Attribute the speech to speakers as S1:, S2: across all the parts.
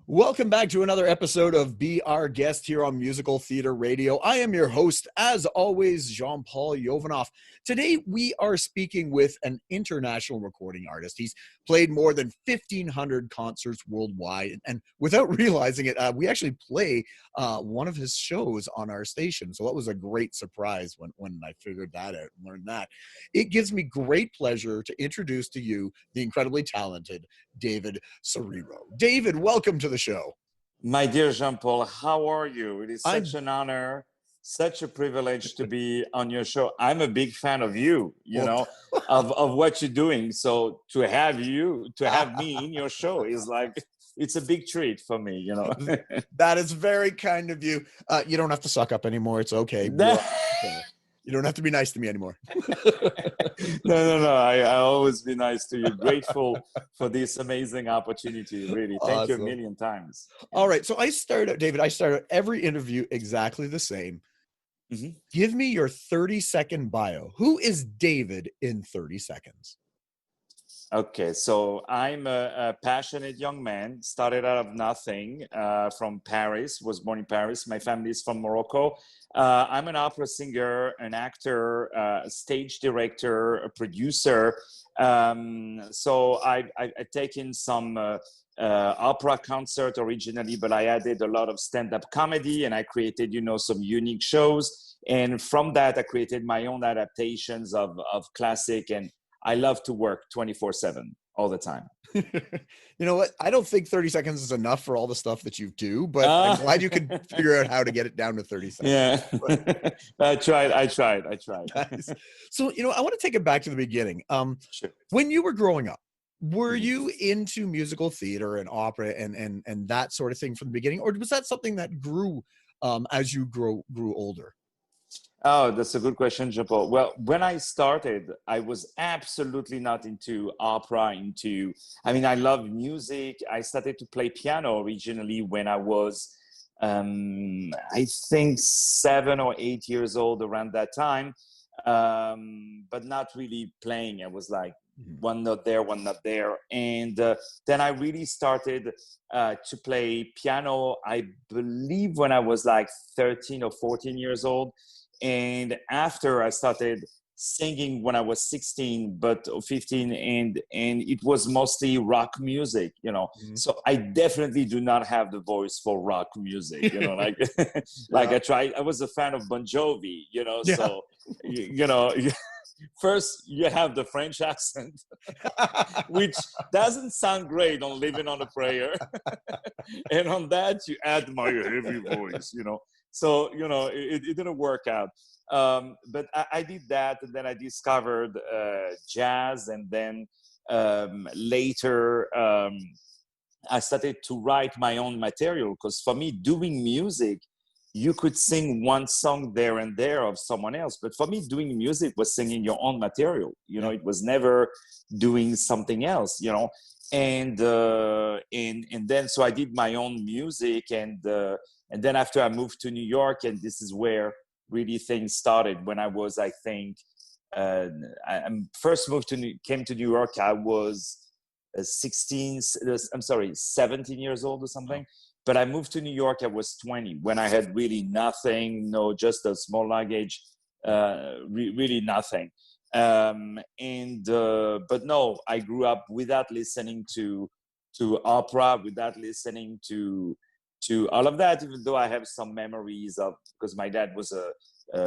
S1: Welcome back to another episode of Be Our Guest here on Musical Theater Radio. I am your host, as always, Jean-Paul Jovanoff. Today, we are speaking with an international recording artist. He's played more than 1,500 concerts worldwide, and without realizing it, we actually play one of his shows on our station. So that was a great surprise when I figured that out and learned that. It gives me great pleasure to introduce to you the incredibly talented David Serero. David, welcome to the show.
S2: My dear Jean-Paul, how are you? It is such
S1: I'm-
S2: an honor, such a privilege to be on your show. I'm a big fan of you, of what you're doing. So to have me in your show is like, it's a big treat for me,
S1: That is very kind of you. You don't have to suck up anymore. It's okay. You don't have to be nice to me anymore.
S2: No. I always be nice to you. Grateful for this amazing opportunity. Really. Thank you a million times.
S1: All right. So I start out every interview exactly the same. Mm-hmm. Give me your 30-second bio. Who is David in 30 seconds?
S2: Okay, so I'm a passionate young man, started out of nothing, from Paris, was born in Paris. My family is from Morocco. I'm an opera singer, an actor, a stage director, a producer. So I've taken some opera concert originally, but I added a lot of stand-up comedy, and I created, some unique shows. And from that, I created my own adaptations of classic, and I love to work 24/7 all the time.
S1: You know what? I don't think 30 seconds is enough for all the stuff that you do, but I'm glad you could figure out how to get it down to 30 seconds.
S2: Yeah, I tried.
S1: Nice. So, I want to take it back to the beginning.
S2: Sure.
S1: When you were growing up, were you into musical theater and opera and that sort of thing from the beginning, or was that something that grew as you grew older?
S2: Oh, that's a good question, Jean-Paul. Well, when I started, I was absolutely not into opera, I love music. I started to play piano originally when I was, I think 7 or 8 years old, around that time, but not really playing. I was like, one note there, one note there. And then I really started to play piano, I believe when I was like 13 or 14 years old. And after I started singing when I was 16, but 15, and it was mostly rock music, So I definitely do not have the voice for rock music, I was a fan of Bon Jovi, so, first you have the French accent, which doesn't sound great on Living on a Prayer. And on that, you add my heavy voice, So, it didn't work out. But I did that, and then I discovered jazz, and then later I started to write my own material, because for me, doing music, you could sing one song there and there of someone else. But for me, doing music was singing your own material. It was never doing something else, And then so I did my own music, and then after I moved to New York, and this is where really things started. When I was, I think, I first came to New York, I was 17 years old or something. But I moved to New York, I was 20, when I had really nothing, just a small luggage, really nothing. But no, I grew up without listening to opera, without listening to all of that, even though I have some memories of, because my dad was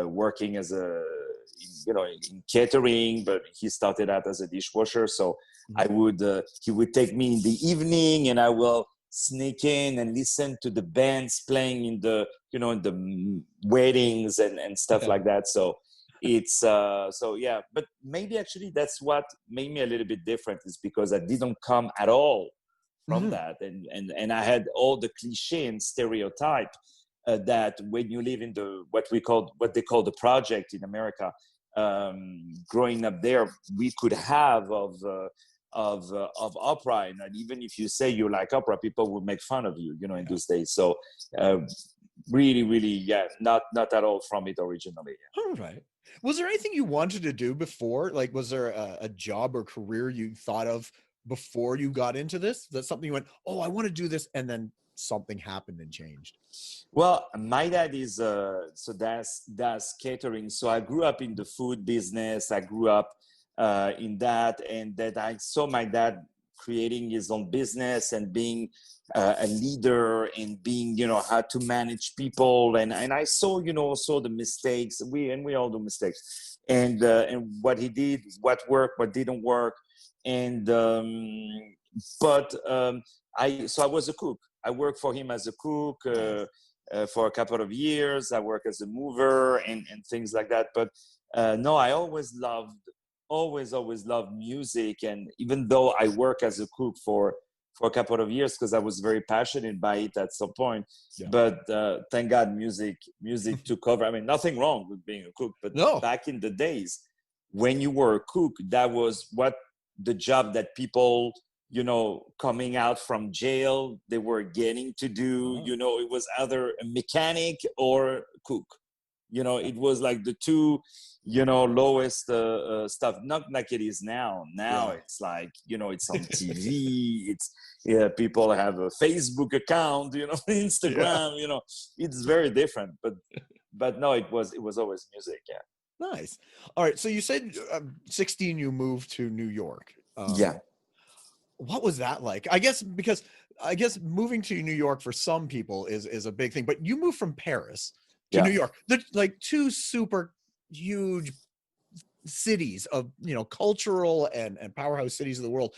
S2: working as in catering, but he started out as a dishwasher. So he would take me in the evening, and I will sneak in and listen to the bands playing in the weddings and stuff like that. So it's but maybe actually that's what made me a little bit different, is because I didn't come at all from that, and I had all the cliche and stereotype that when you live in what they call the project in America, growing up there, we could have of opera, and even if you say you like opera, people will make fun of you, in those days. So really, not at all from it originally.
S1: All right. Was there anything you wanted to do before? Like, was there a job or career you thought of before you got into this? That's something you went, oh, I want to do this, and then something happened and changed?
S2: Well, my dad is so that's catering. So I grew up in the food business. I grew up in that, and that I saw my dad creating his own business and being a leader and being, how to manage people. And I saw, saw the mistakes. We all do mistakes, and what he did, what worked, what didn't work, and but I was a cook. I worked for him as a cook. For a couple of years. I work as a mover and things like that. But no, I always loved music. And even though I work as a cook for a couple of years, because I was very passionate by it at some point,
S1: Yeah.
S2: but thank God music took over. I mean, nothing wrong with being a cook, but
S1: No.
S2: back in the days when you were a cook, that was what the job that people coming out from jail, they were getting to do. It was either a mechanic or cook. It was like the two, lowest stuff. Not like it is now. Now it's like, it's on TV. It's people have a Facebook account, Instagram. It's very different. But no, it was always music. Yeah.
S1: Nice. All right. So you said 16, you moved to New York.
S2: Yeah.
S1: What was that like? I guess moving to New York for some people is a big thing, but you moved from Paris to New York. They're like two super huge cities of, cultural and powerhouse cities of the world.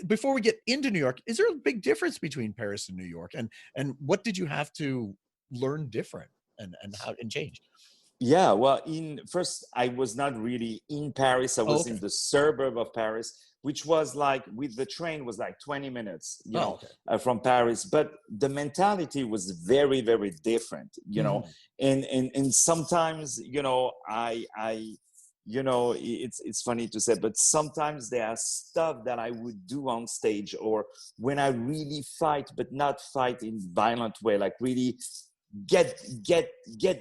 S1: Before we get into New York, is there a big difference between Paris and New York? And what did you have to learn different and how and change?
S2: Yeah, well, first I was not really in Paris. I was in the suburb of Paris, which was like with the train was like 20 minutes, from Paris. But the mentality was very, very different, and sometimes, it's funny to say, but sometimes there are stuff that I would do on stage or when I really fight, but not fight in violent way, like really get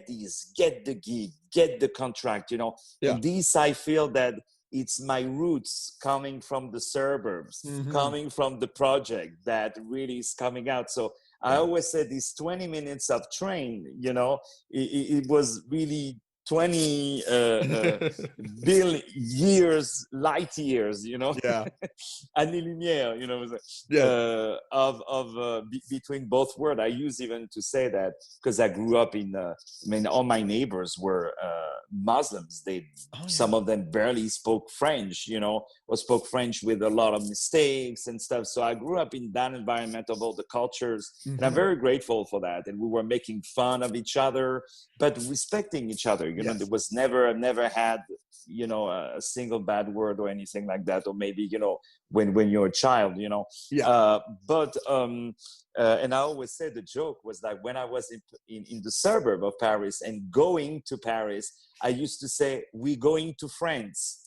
S2: these, get the gig, get the contract, and this I feel that it's my roots coming from the suburbs, coming from the project that really is coming out. So I always said these 20 minutes of train, it was really 20 years, light years, années-lumière, between both worlds. I use even to say that because I grew up all my neighbors were Muslims. Some of them barely spoke French, or spoke French with a lot of mistakes and stuff. So I grew up in that environment of all the cultures, and I'm very grateful for that. And we were making fun of each other, but respecting each other. There was never had, a single bad word or anything like that. Or maybe, when you're a child, and I always say the joke was like when I was in the suburb of Paris and going to Paris, I used to say, "We're going to France,"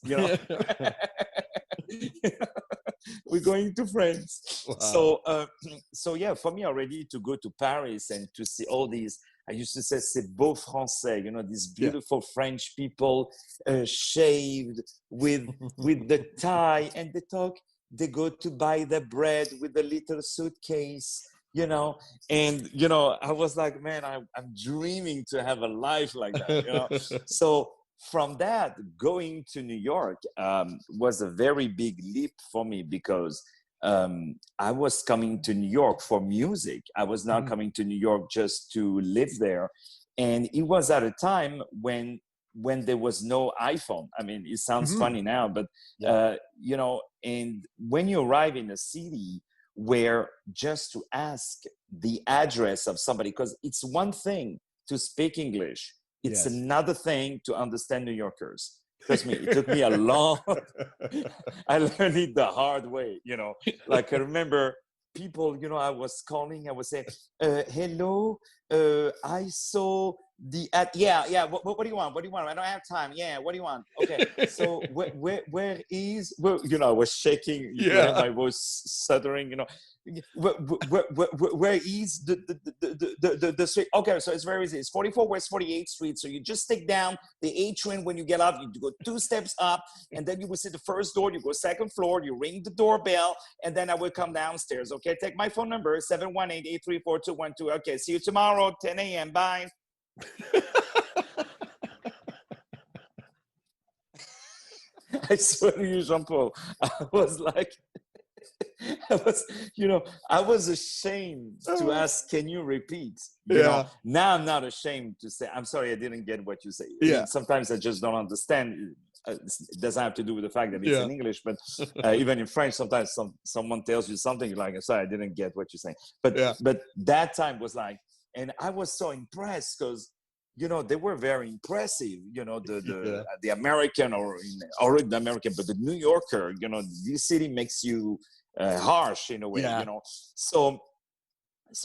S2: We're going to France. Wow. So yeah, for me already to go to Paris and to see all these, I used to say, c'est beau français, these beautiful French people, shaved with the tie, and they go to buy the bread with a little suitcase, and I was like, man, I'm dreaming to have a life like that, So from that, going to New York was a very big leap for me because I was coming to New York for music. I was not coming to New York just to live there. And it was at a time when there was no iPhone. I mean, it sounds funny now, but, and when you arrive in a city where just to ask the address of somebody, because it's one thing to speak English, it's another thing to understand New Yorkers. Trust me, it took me a long, I learned it the hard way, like I remember people, I was calling, I was saying, hello, I saw yeah. What do you want? What do you want? I don't have time. Yeah. What do you want? Okay. So where is you know, I was shaking. You could hear my voice stuttering. You know, where is the street? Okay, so it's very easy. It's 44 West 48th Street. So you just take down the A train when you get up. You go 2 steps up, and then you will see the first door. You go second floor. You ring the doorbell, and then I will come downstairs. Okay, take my phone number 718-834-212. Okay, see you tomorrow 10 a.m. Bye. I swear to you, Jean-Paul, I was like, I was ashamed to ask, can you repeat? You know, now I'm not ashamed to say, I'm sorry, I didn't get what you say. I mean, sometimes I just don't understand. It doesn't have to do with the fact that it's in English, but even in French, sometimes someone tells you something, you're like, sorry, I didn't get what you're saying. But that time was like, and I was so impressed because, you know, they were very impressive, you know, the American or the American, but the New Yorker, you know, this city makes you harsh in a way, you know. So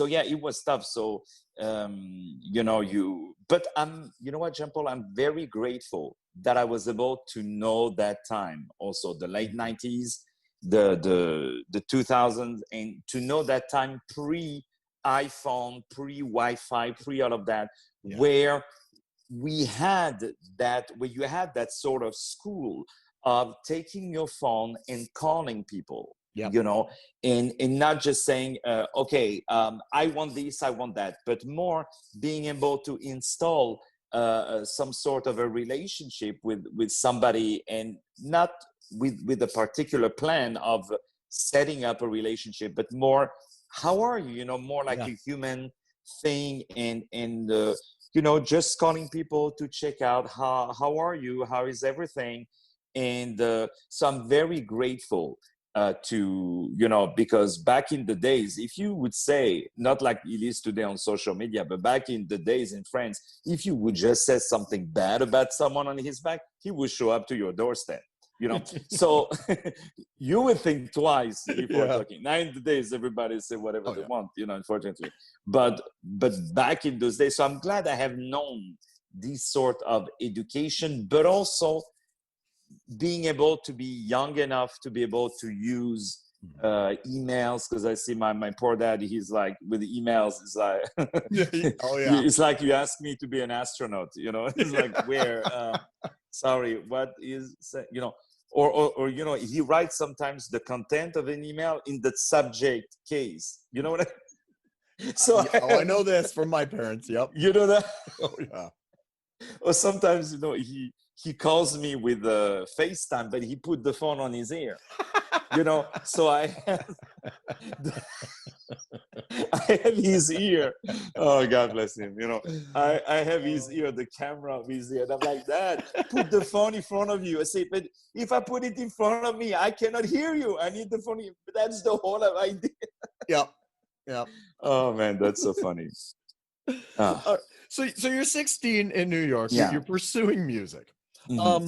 S2: yeah, it was tough. So, you know, but you know what, Jean-Paul, I'm very grateful that I was able to know that time also, the late 90s, the 2000s, and to know that time pre-iPhone, pre-Wi-Fi, pre all of that, where you had that sort of school of taking your phone and calling people, you know, and not just saying, okay, I want this, I want that, but more being able to install some sort of a relationship with somebody, and not with a particular plan of setting up a relationship, but more, how are you, you know, more like a human thing, and you know, just calling people to check out how are you, how is everything. And so I'm very grateful to, you know, because back in the days, if you would say, not like it is today on social media, but back in the days in France, if you would just say something bad about someone on his back, he would show up to your doorstep, you know. So you would think twice before talking. Now in the days, everybody say whatever they want, you know, unfortunately. But back in those days, so I'm glad I have known this sort of education, but also being able to be young enough to be able to use emails, because I see my poor dad, he's like, with the emails, it's like it's like you ask me to be an astronaut, you know. It's like, where sorry, what is, you know, or you know, he writes sometimes the content of an email in the subject case, you know what so
S1: I know this from my parents.
S2: You know that.
S1: Oh yeah.
S2: Or sometimes, you know, he calls me with FaceTime, but he put the phone on his ear, you know. So I have his ear. Oh, God bless him. You know, I have his ear, the camera of his ear. And I'm like, Dad, put the phone in front of you. I say, but if I put it in front of me, I cannot hear you. I need the phone. But that's the whole idea.
S1: Yeah.
S2: Oh man, that's so funny.
S1: So you're 16 in New York. You're pursuing music. How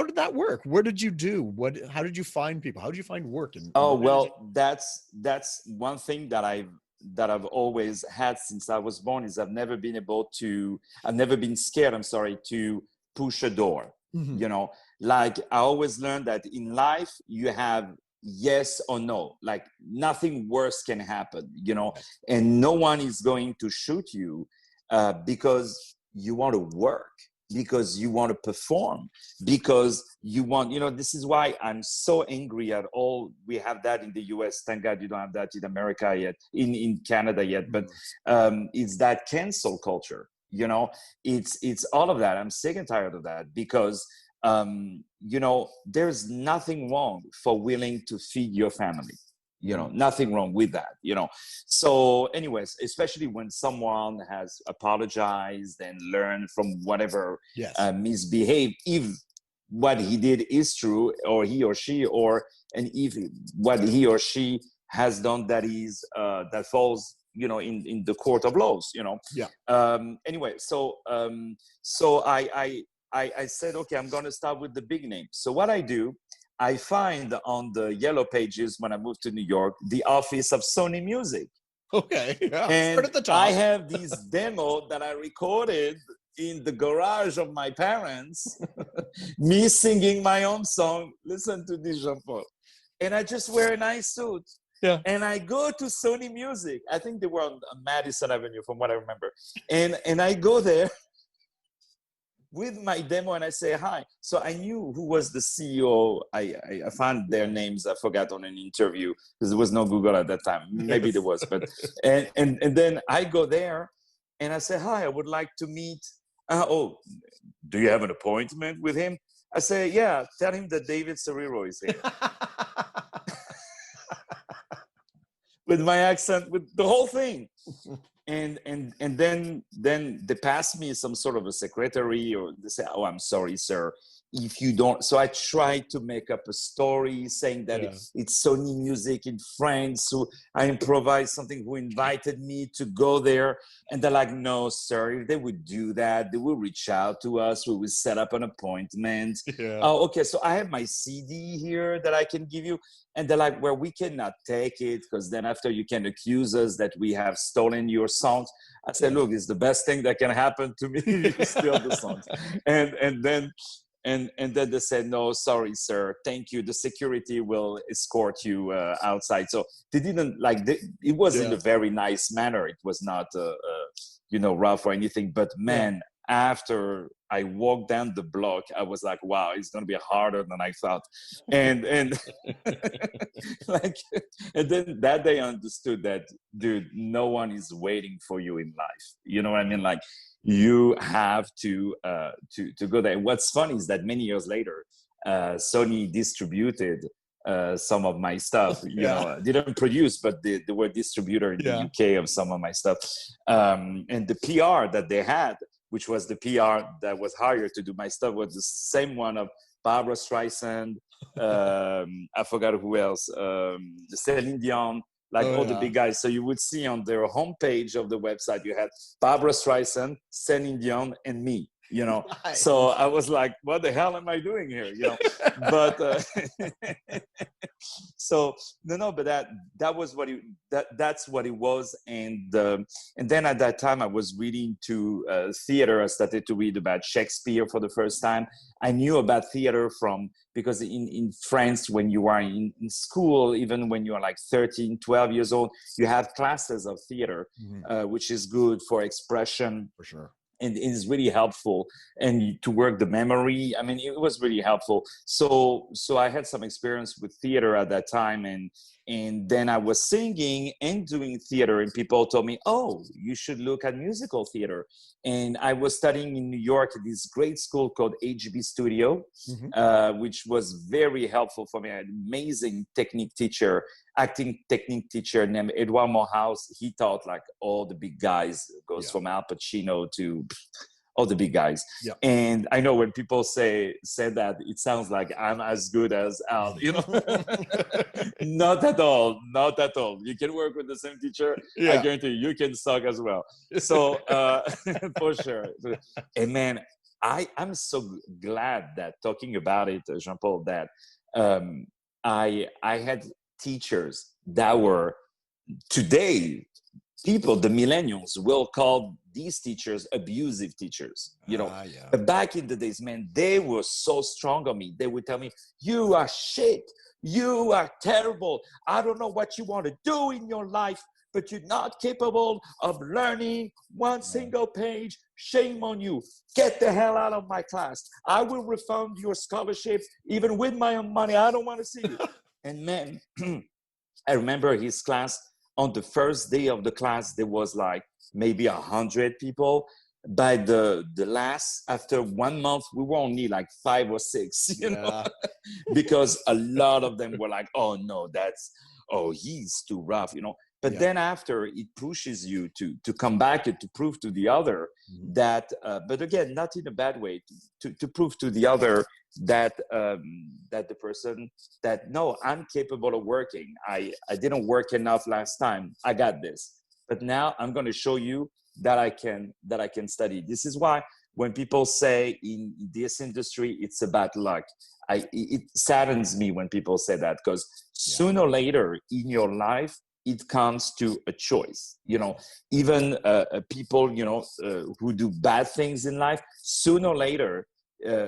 S1: did that work? What did you do? How did you find people? How did you find work?
S2: Well, that's one thing that I've always had since I was born, is I've never been scared, I'm sorry, to push a door. You know, like I always learned that in life you have yes or no, like nothing worse can happen, you know, and no one is going to shoot you because you want to work, because you want to perform, because you want, you know. This is why I'm so angry at all. We have that in the US. Thank God you don't have that in America yet, in Canada yet. But it's that cancel culture, you know. It's all of that. I'm sick and tired of that, because you know, there's nothing wrong for willing to feed your family, you know, nothing wrong with that, you know. So anyways, especially when someone has apologized and learned from whatever misbehaved, if what he did is true, or he or she, and if what he or she has done that is that falls, you know, in the court of laws, you know. Anyway, so I said, okay, I'm going to start with the big name. So what I do, I find on the yellow pages when I moved to New York, the office of Sony Music.
S1: Okay. Yeah. Start
S2: And
S1: at the
S2: I
S1: top.
S2: have these demo that I recorded in the garage of my parents, me singing my own song. Listen to this, Jean-Paul. And I just wear a nice suit.
S1: Yeah.
S2: And I go to Sony Music. I think they were on Madison Avenue, from what I remember. And I go there with my demo and I say hi. So I knew who was the CEO. I found their names. I forgot on an interview because there was no Google at that time. Maybe there was, but and then I go there and I say hi. I would like to meet. Oh, do you have an appointment with him? I say, yeah. Tell him that David Serero is here. With my accent, with the whole thing. And then they pass me some sort of a secretary, or they say, oh, I'm sorry, sir, if you don't. So I tried to make up a story saying that it's Sony Music in France, so I improvised something, who invited me to go there. And they're like, no, sir, if they would do that, they will reach out to us, we will set up an appointment. Oh, okay, so I have my CD here that I can give you. And they're like, well, we cannot take it because then after you can accuse us that we have stolen your songs. I said, look, it's the best thing that can happen to me. You steal the songs. And then they said, no, sorry, sir. Thank you. The security will escort you outside. So they didn't it was in a very nice manner. It was not, rough or anything, but man, after I walked down the block, I was like, wow, it's going to be harder than I thought. And and then that day I understood that, dude, no one is waiting for you in life. You know what I mean? Like, you have to go there. What's funny is that many years later, Sony distributed some of my stuff. Didn't produce, but they were distributor in the UK of some of my stuff. And the PR that they had, which was the PR that was hired to do my stuff, was the same one of Barbara Streisand. I forgot who else. Celine Dion, all the big guys. So you would see on their homepage of the website, you had Barbara Streisand, Celine Dion, and me. Nice. So I was like, what the hell am I doing here? But so but that was what that's what it was. And then at that time I was reading to theater. I started to read about Shakespeare for the first time. I knew about theater because in France, when you are in school, even when you are like 13, 12 years old, you have classes of theater, which is good for expression.
S1: For sure.
S2: And it is really helpful, and to work the memory. I mean, it was really helpful. So I had some experience with theater at that time, and then I was singing and doing theater, and people told me, oh, you should look at musical theater. And I was studying in New York at this great school called HB Studio, which was very helpful for me. I had an amazing acting technique teacher named Edouard Morehouse. He taught like all the big guys, goes from Al Pacino to all the big guys. Yeah. And I know when people say that, it sounds like I'm as good as Al, Not at all. You can work with the same teacher. I guarantee you can suck as well. So for sure. And man, I'm so glad that, talking about it, Jean-Paul, that I had teachers that were, today, people, the millennials, will call these teachers abusive teachers. But back in the days, man, they were so strong on me. They would tell me, you are shit. You are terrible. I don't know what you want to do in your life, but you're not capable of learning one single page. Shame on you. Get the hell out of my class. I will refund your scholarship, even with my own money. I don't want to see you. And man, I remember his class. On the first day of the class, there was like maybe 100 people. By the last, after 1 month, we were only like 5 or 6, because a lot of them were like, oh no, he's too rough, But then after, it pushes you to come back and to prove to the other that, but again, not in a bad way, to prove to the other that the person that, no, I'm capable of working. I didn't work enough last time. I got this. But now I'm going to show you that I can study. This is why when people say in this industry, it's about luck. It saddens me when people say that, because sooner or later in your life, it comes to a choice. Even people, who do bad things in life, sooner or later,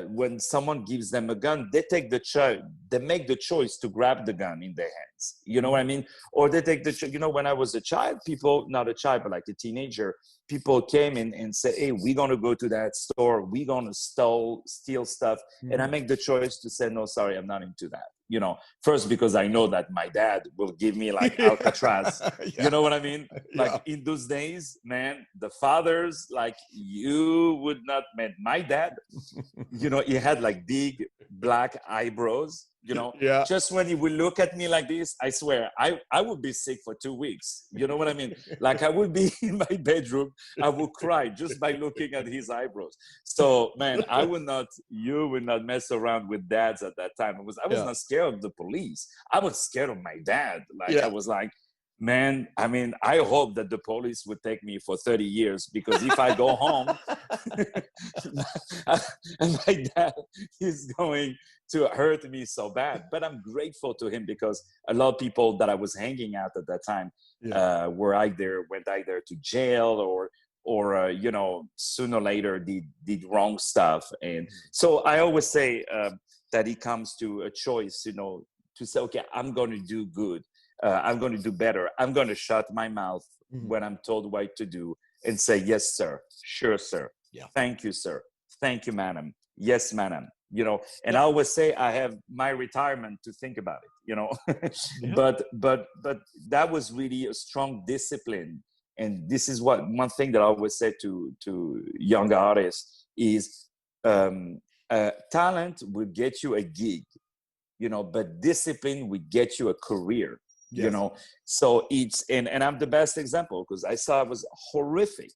S2: when someone gives them a gun, they take they make the choice to grab the gun in their hands. You know what I mean? Or they take when I was a child, people, not a child, but like a teenager, people came in and said, hey, we're going to go to that store. We're going to steal stuff. And I make the choice to say, no, sorry, I'm not into that. First, because I know that my dad will give me like Alcatraz.
S1: Yeah.
S2: You know what I mean? Like in those days, man, the fathers, like you would not met my dad. He had like big black eyebrows.
S1: Yeah.
S2: Just when he would look at me like this, I swear, I would be sick for 2 weeks. You know what I mean? Like I would be in my bedroom, I would cry just by looking at his eyebrows. So, man, you would not mess around with dads at that time. I was not scared of the police. I was scared of my dad. Like I was like, man, I mean, I hope that the police would take me for 30 years, because if I go home and my dad is going to hurt me so bad. But I'm grateful to him, because a lot of people that I was hanging out at that time went either to jail or sooner or later did wrong stuff. And so I always say that it comes to a choice, to say, okay, I'm going to do good. I'm going to do better. I'm going to shut my mouth when I'm told what to do and say, yes, sir. Sure, sir. Yeah. Thank you, sir. Thank you, madam. Yes, madam. And I always say I have my retirement to think about it, but that was really a strong discipline. And this is one thing that I always say to young artists is talent will get you a gig, but discipline will get you a career. Yes. So and I'm the best example, because I was horrific,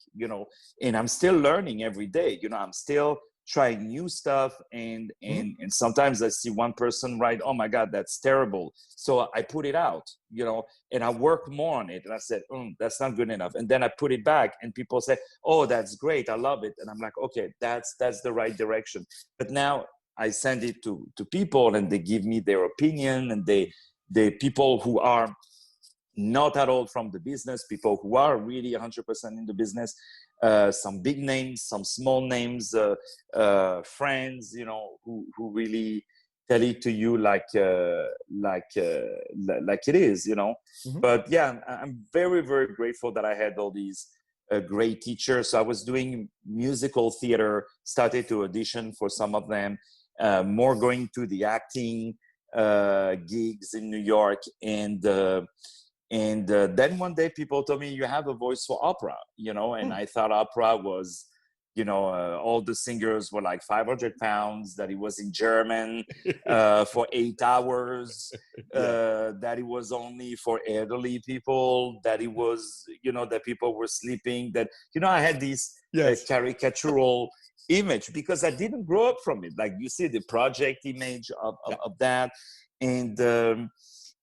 S2: and I'm still learning every day. I'm still trying new stuff, and sometimes I see one person write, oh my God, that's terrible. So I put it out, and I work more on it. And I said, that's not good enough. And then I put it back, and people say, oh, that's great, I love it. And I'm like, okay, that's the right direction. But now I send it to people, and they give me their opinion, and they people who are not at all from the business, people who are really 100% in the business, some big names, some small names, friends, who really tell it to you like it is, But yeah, I'm very, very grateful that I had all these great teachers. So I was doing musical theater, started to audition for some of them, more going to the acting gigs in New York, and then one day people told me, you have a voice for opera, and I thought opera was, all the singers were like 500 pounds, that it was in German for 8 hours, that it was only for elderly people, that it was, that people were sleeping, that, I had this caricatural image, because I didn't grow up from it. Like you see the project image of that.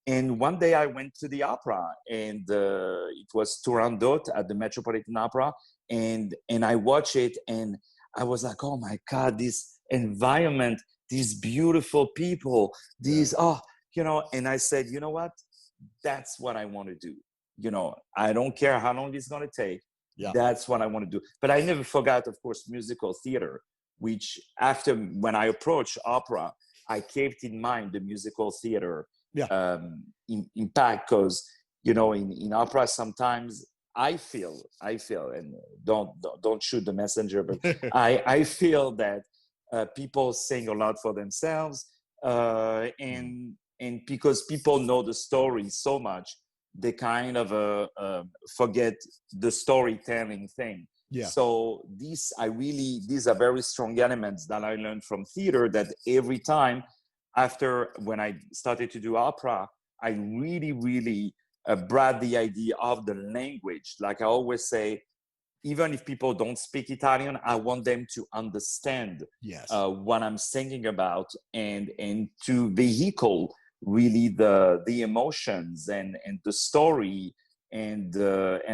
S2: And one day I went to the opera, and it was Turandot at the Metropolitan Opera. And I watched it, and I was like, oh my God, this environment, these beautiful people, and I said, you know what? That's what I want to do. I don't care how long it's going to take. Yeah. That's what I want to do. But I never forgot, of course, musical theater, which when I approached opera, I kept in mind the musical theater impact, because, in opera, sometimes I feel, and don't shoot the messenger, but I feel that people sing a lot for themselves, and because people know the story so much, they kind of forget the storytelling thing. Yeah. So these are very strong elements that I learned from theater, that every time when I started to do opera, I really, really brought the idea of the language. Like I always say, even if people don't speak Italian, I want them to understand what I'm singing about, and to vehicle really the emotions and the story and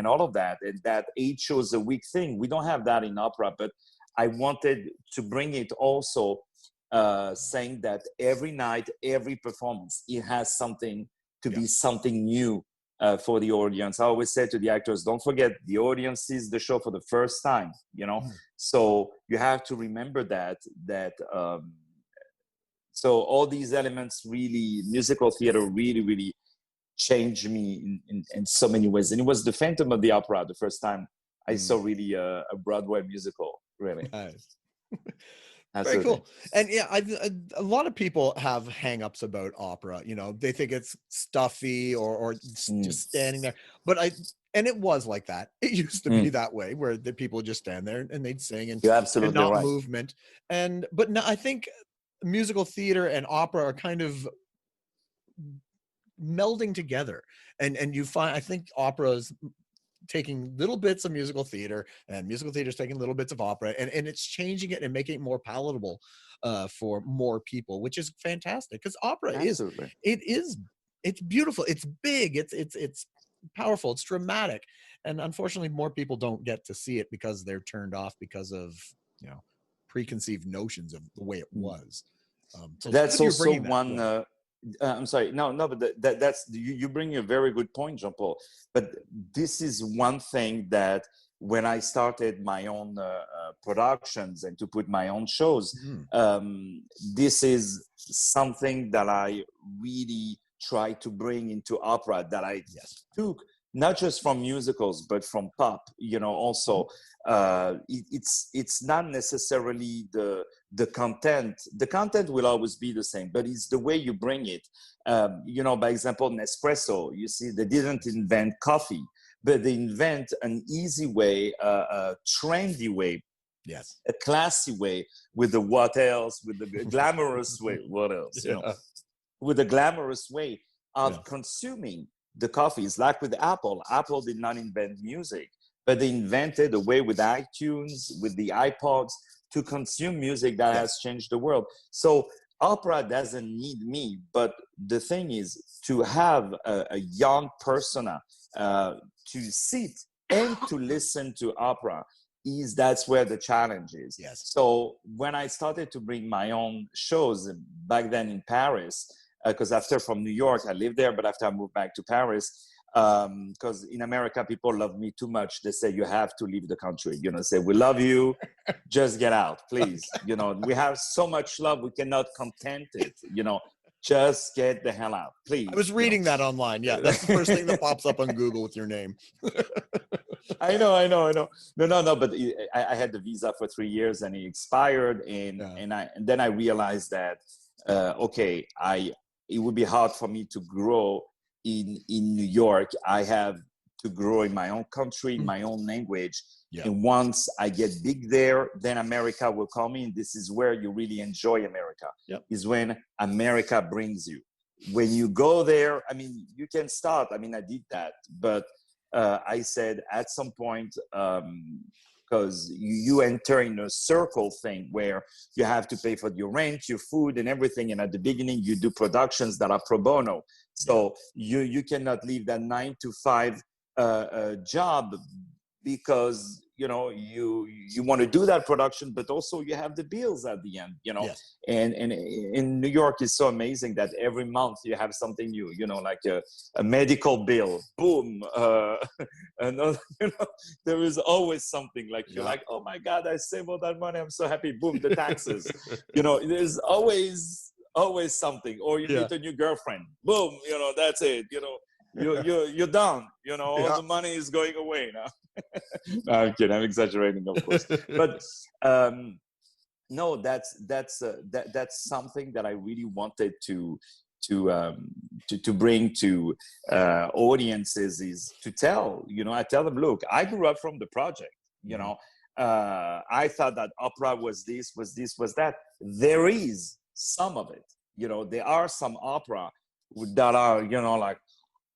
S2: all of that. And that 8 shows a week thing, we don't have that in opera, but I wanted to bring it also, saying that every night, every performance, it has something to be something new for the audience. I always say to the actors, don't forget the audience sees the show for the first time, you know. So you have to remember that so all these elements really, musical theater really changed me in so many ways. And it was the Phantom of the Opera the first time I saw really a Broadway musical, really.
S1: Nice. Very
S2: Absolutely.
S1: cool. And yeah, a lot of people have hangups about opera. You know, they think it's stuffy or just standing there. But and it was like that. It used to be that way, where the people would just stand there and they'd sing and
S2: You're absolutely
S1: not
S2: right.
S1: movement. But now I think musical theater and opera are kind of melding together. And you find, I think opera's taking little bits of musical theater, and musical theater is taking little bits of opera, and it's changing it and making it more palatable for more people, which is fantastic, because opera
S2: Absolutely.
S1: it's beautiful, it's big, it's powerful, it's dramatic, and unfortunately more people don't get to see it because they're turned off because of, you know, preconceived notions of the way it was. So
S2: That's
S1: you're
S2: also
S1: bringing that
S2: one I'm sorry. No, but that's you bring a very good point, Jean-Paul. But this is one thing that when I started my own productions and to put my own shows, this is something that I really try to bring into opera, that I took not just from musicals but from pop. You know, also it's not necessarily the content. The content will always be the same, but it's the way you bring it. You know, by example, Nespresso, you see, they didn't invent coffee, but they invent an easy way, a trendy way, a classy way, with the what else, with the glamorous way, what else, you know, with the glamorous way of consuming the coffee. It's like with Apple. Apple did not invent music, but they invented a way with iTunes, with the iPods, to consume music that has changed the world. So opera doesn't need me, but the thing is to have a young persona to sit and to listen to opera, that's where the challenge is. So when I started to bring my own shows back then in Paris, because after from New York, I lived there, but after I moved back to Paris, because in America, people love me too much. They say, you have to leave the country. You know, say, we love you, just get out, please. You know, we have so much love, we cannot content it. You know, just get the hell out, please.
S1: I was reading that online. Yeah, that's the first thing that pops up on Google with your name.
S2: I know. No, but I had the visa for 3 years and it expired. And then I realized that, okay, it would be hard for me to grow in New York. I have to grow in my own country, in my own language. And once I get big there, then America will come in. This is where you really enjoy America, is when America brings you. When you go there, I mean, you can start. I mean, I did that, but I said at some point, because you enter in a circle thing where you have to pay for your rent, your food, and everything. And at the beginning, you do productions that are pro bono. So you cannot leave that 9 to 5 job, because you know you want to do that production, but also you have the bills at the end. You know, and in New York, it's so amazing that every month you have something new. You know, like a medical bill, boom, another, you know, there is always something like you're like, oh my God, I saved all that money, I'm so happy. Boom, the taxes. You know, there's always something. Or you meet a new girlfriend, boom, you know, that's it. You know, you're done. You know, all the money is going away now. No, I'm kidding. I'm exaggerating, of course. But no, that's something that I really wanted to bring to audiences, is to tell. You know, I tell them, look, I grew up from the project. You know, I thought that opera was this, was that. There is some of it. You know, there are some opera that are, you know, like,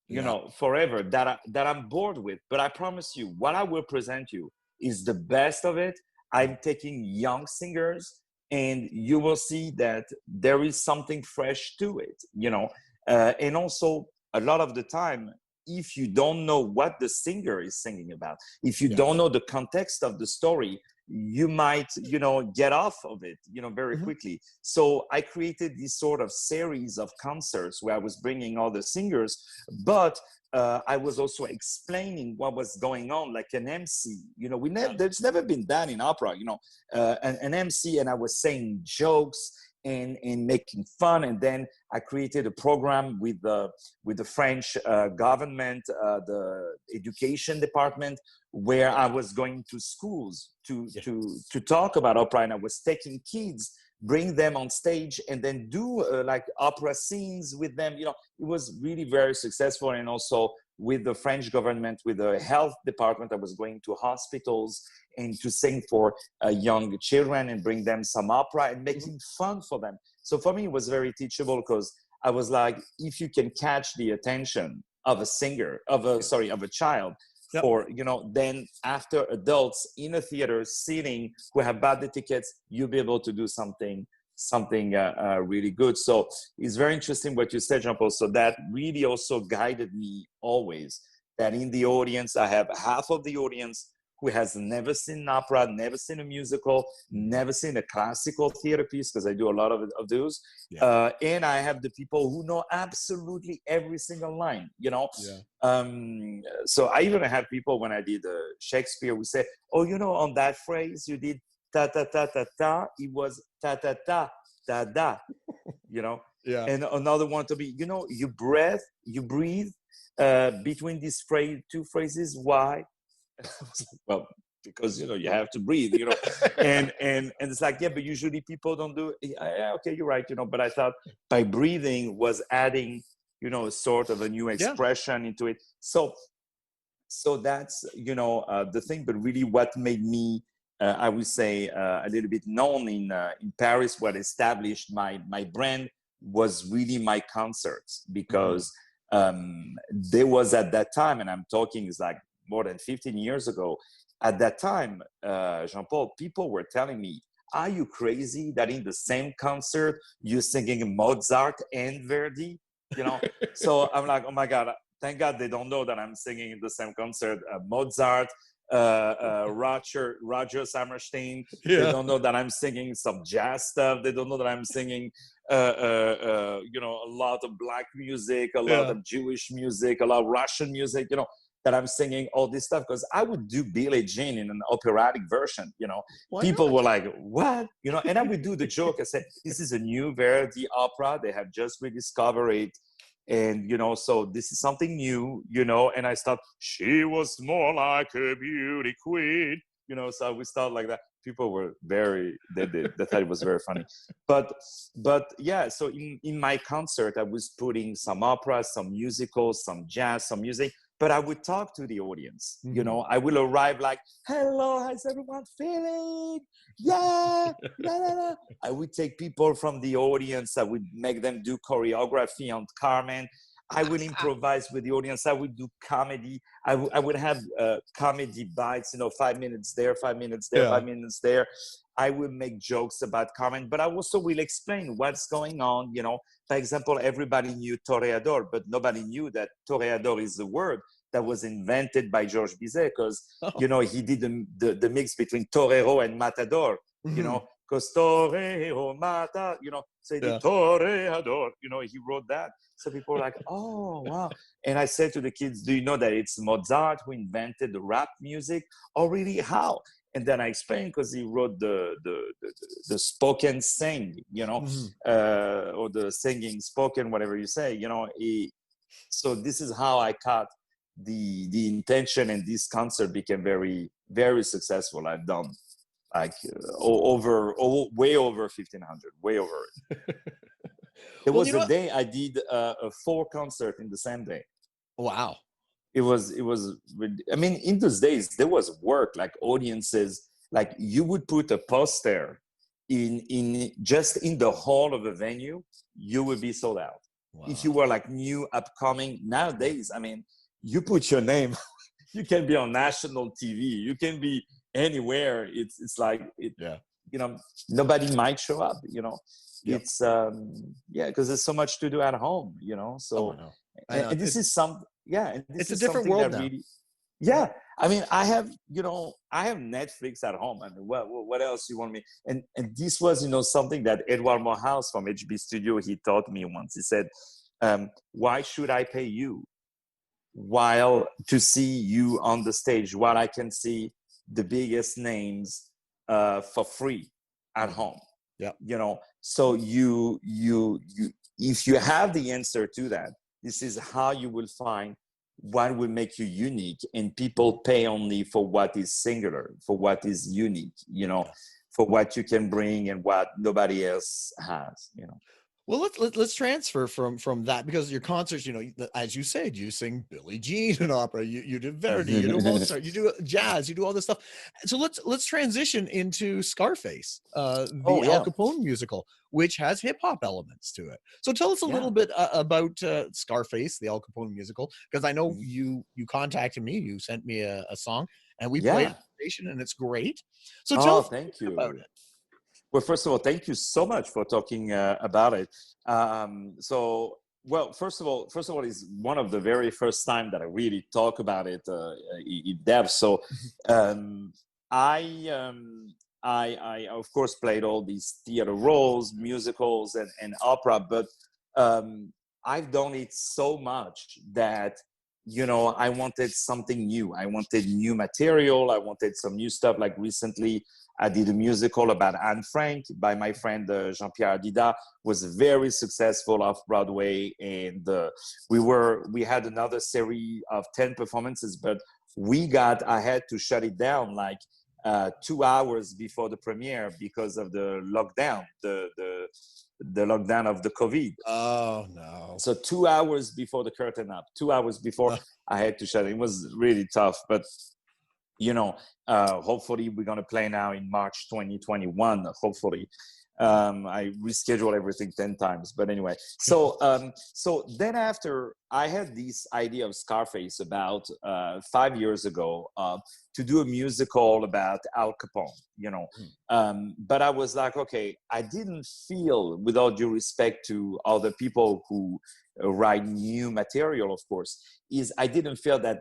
S2: you know, forever, that I'm bored with. But I promise you, what I will present you is the best of it. I'm taking young singers, and you will see that there is something fresh to it, you know. And also, a lot of the time, if you don't know what the singer is singing about, if you don't know the context of the story, you might, get off of it, very quickly. So I created this sort of series of concerts where I was bringing all the singers, but I was also explaining what was going on, like an MC. There's never been that in opera. An MC, and I was saying jokes and making fun. And then I created a program with the French government, the education department, where I was going to schools to talk about opera, and I was taking kids, bring them on stage, and then do like opera scenes with them. It was really very successful. And also with the French government, with the health department, I was going to hospitals and to sing for young children and bring them some opera and making fun for them. So for me, it was very teachable, because I was like, if you can catch the attention of a singer, of a child, for, then after adults in a theater sitting who have bought the tickets, you'll be able to do something really good. So it's very interesting what you said, Jean-Paul. So that really also guided me always, that in the audience, I have half of the audience who has never seen an opera, never seen a musical, never seen a classical theater piece, because I do a lot of those. And I have the people who know absolutely every single line, So I even have people, when I did Shakespeare, who say, oh, on that phrase you did ta ta ta ta ta, it was ta ta ta da da, And another one to be, you breathe between these two phrases. Why? Well, because you have to breathe, and it's like, yeah, but usually people don't do it. Yeah, okay, you're right, but I thought by breathing was adding, sort of a new expression into it. So that's the thing. But really, what made me I would say a little bit known in Paris, what established my brand was really my concerts, because there was, at that time, and I'm talking is like more than 15 years ago, at that time, Jean-Paul, people were telling me, are you crazy that in the same concert you're singing Mozart and Verdi? So I'm like, oh my God, thank God they don't know that I'm singing in the same concert Mozart, Roger Hammerstein. They don't know that I'm singing some jazz stuff. They don't know that I'm singing a lot of black music, a lot of Jewish music, a lot of Russian music, that I'm singing all this stuff, because I would do Billie Jean in an operatic version, People were like, what? And I would do the joke. I said, this is a new Verdi opera. They have just rediscovered it. And, so this is something new, and I start, she was more like a beauty queen, so we start like that. People were they thought it was very funny. But yeah, so in my concert, I was putting some opera, some musicals, some jazz, some music, but I would talk to the audience. I will arrive like, hello, how's everyone feeling? Yeah. I would take people from the audience. I would make them do choreography on Carmen. I would improvise with the audience. I would do comedy. I would have comedy bites, 5 minutes there, 5 minutes there, 5 minutes there. I will make jokes about Carmen, but I also will explain what's going on. For example, everybody knew toreador, but nobody knew that toreador is a word that was invented by Georges Bizet, because, he did the mix between torero and matador, because torero, mata, so he did toreador, he wrote that. So people were like, oh, wow. And I said to the kids, do you know that it's Mozart who invented the rap music? Oh, really? How? And then I explained, because he wrote the spoken sing, or the singing spoken, whatever you say, so this is how I caught the intention, and this concert became very, very successful. I've done like way over 1,500, way over it. There was a day I did 4 concerts in the same day.
S1: Wow.
S2: It was, I mean, in those days, there was work, like audiences, like you would put a poster in just in the hall of a venue, you would be sold out. Wow. If you were like new, upcoming. Nowadays, I mean, you put your name, you can be on national TV, you can be anywhere. It's like, nobody might show up, It's, because there's so much to do at home, so.
S1: I know.
S2: And this is some, and this
S1: it's
S2: is
S1: a different
S2: something
S1: world
S2: that
S1: now.
S2: really, Yeah, I mean, I have Netflix at home. I mean, what else you want me? And this was, something that Edward Morehouse from HB Studio, he taught me once. He said, "Why should I pay you while to see you on the stage, while I can see the biggest names for free at home?"
S1: Yeah.
S2: So you if you have the answer to that, this is how you will find what will make you unique, and people pay only for what is singular, for what is unique, for what you can bring and what nobody else has.
S1: Well, let's transfer from that, because your concerts, as you said, you sing Billie Jean in opera, you do Verdi, you do Mozart, you do jazz, you do all this stuff. So let's transition into Scarface,
S2: Oh
S1: the Al
S2: yeah,
S1: Capone musical, which has hip hop elements to it. So tell us a
S2: yeah.
S1: little bit about Scarface, the Al Capone musical, because I know you contacted me, you sent me a song, and we played it
S2: Yeah.
S1: on the station, and it's great. So tell
S2: Oh,
S1: us a little
S2: thank
S1: bit about
S2: you.
S1: it.
S2: Well, first of all, thank you so much for talking about it. Well, first of all, it's one of the very first time that I really talk about it in depth. So, um, I, um, I of course played all these theater roles, musicals, and opera, but um, I've done it so much that I wanted something new. I wanted new material. I wanted some new stuff. Like recently, I did a musical about Anne Frank by my friend Jean-Pierre Dida. Was very successful off Broadway, and we had another series of 10 performances, but I had to shut it down like 2 hours before the premiere because of the lockdown, the lockdown of the COVID.
S1: Oh no.
S2: So 2 hours before the curtain up, 2 hours before, I had to shut it. It was really tough, but hopefully we're going to play now in March 2021. Hopefully, I reschedule everything 10 times, but anyway. So then after, I had this idea of Scarface about 5 years ago to do a musical about Al Capone. But I was like, okay, I didn't feel, with all due respect to other people who write new material, of course, I didn't feel that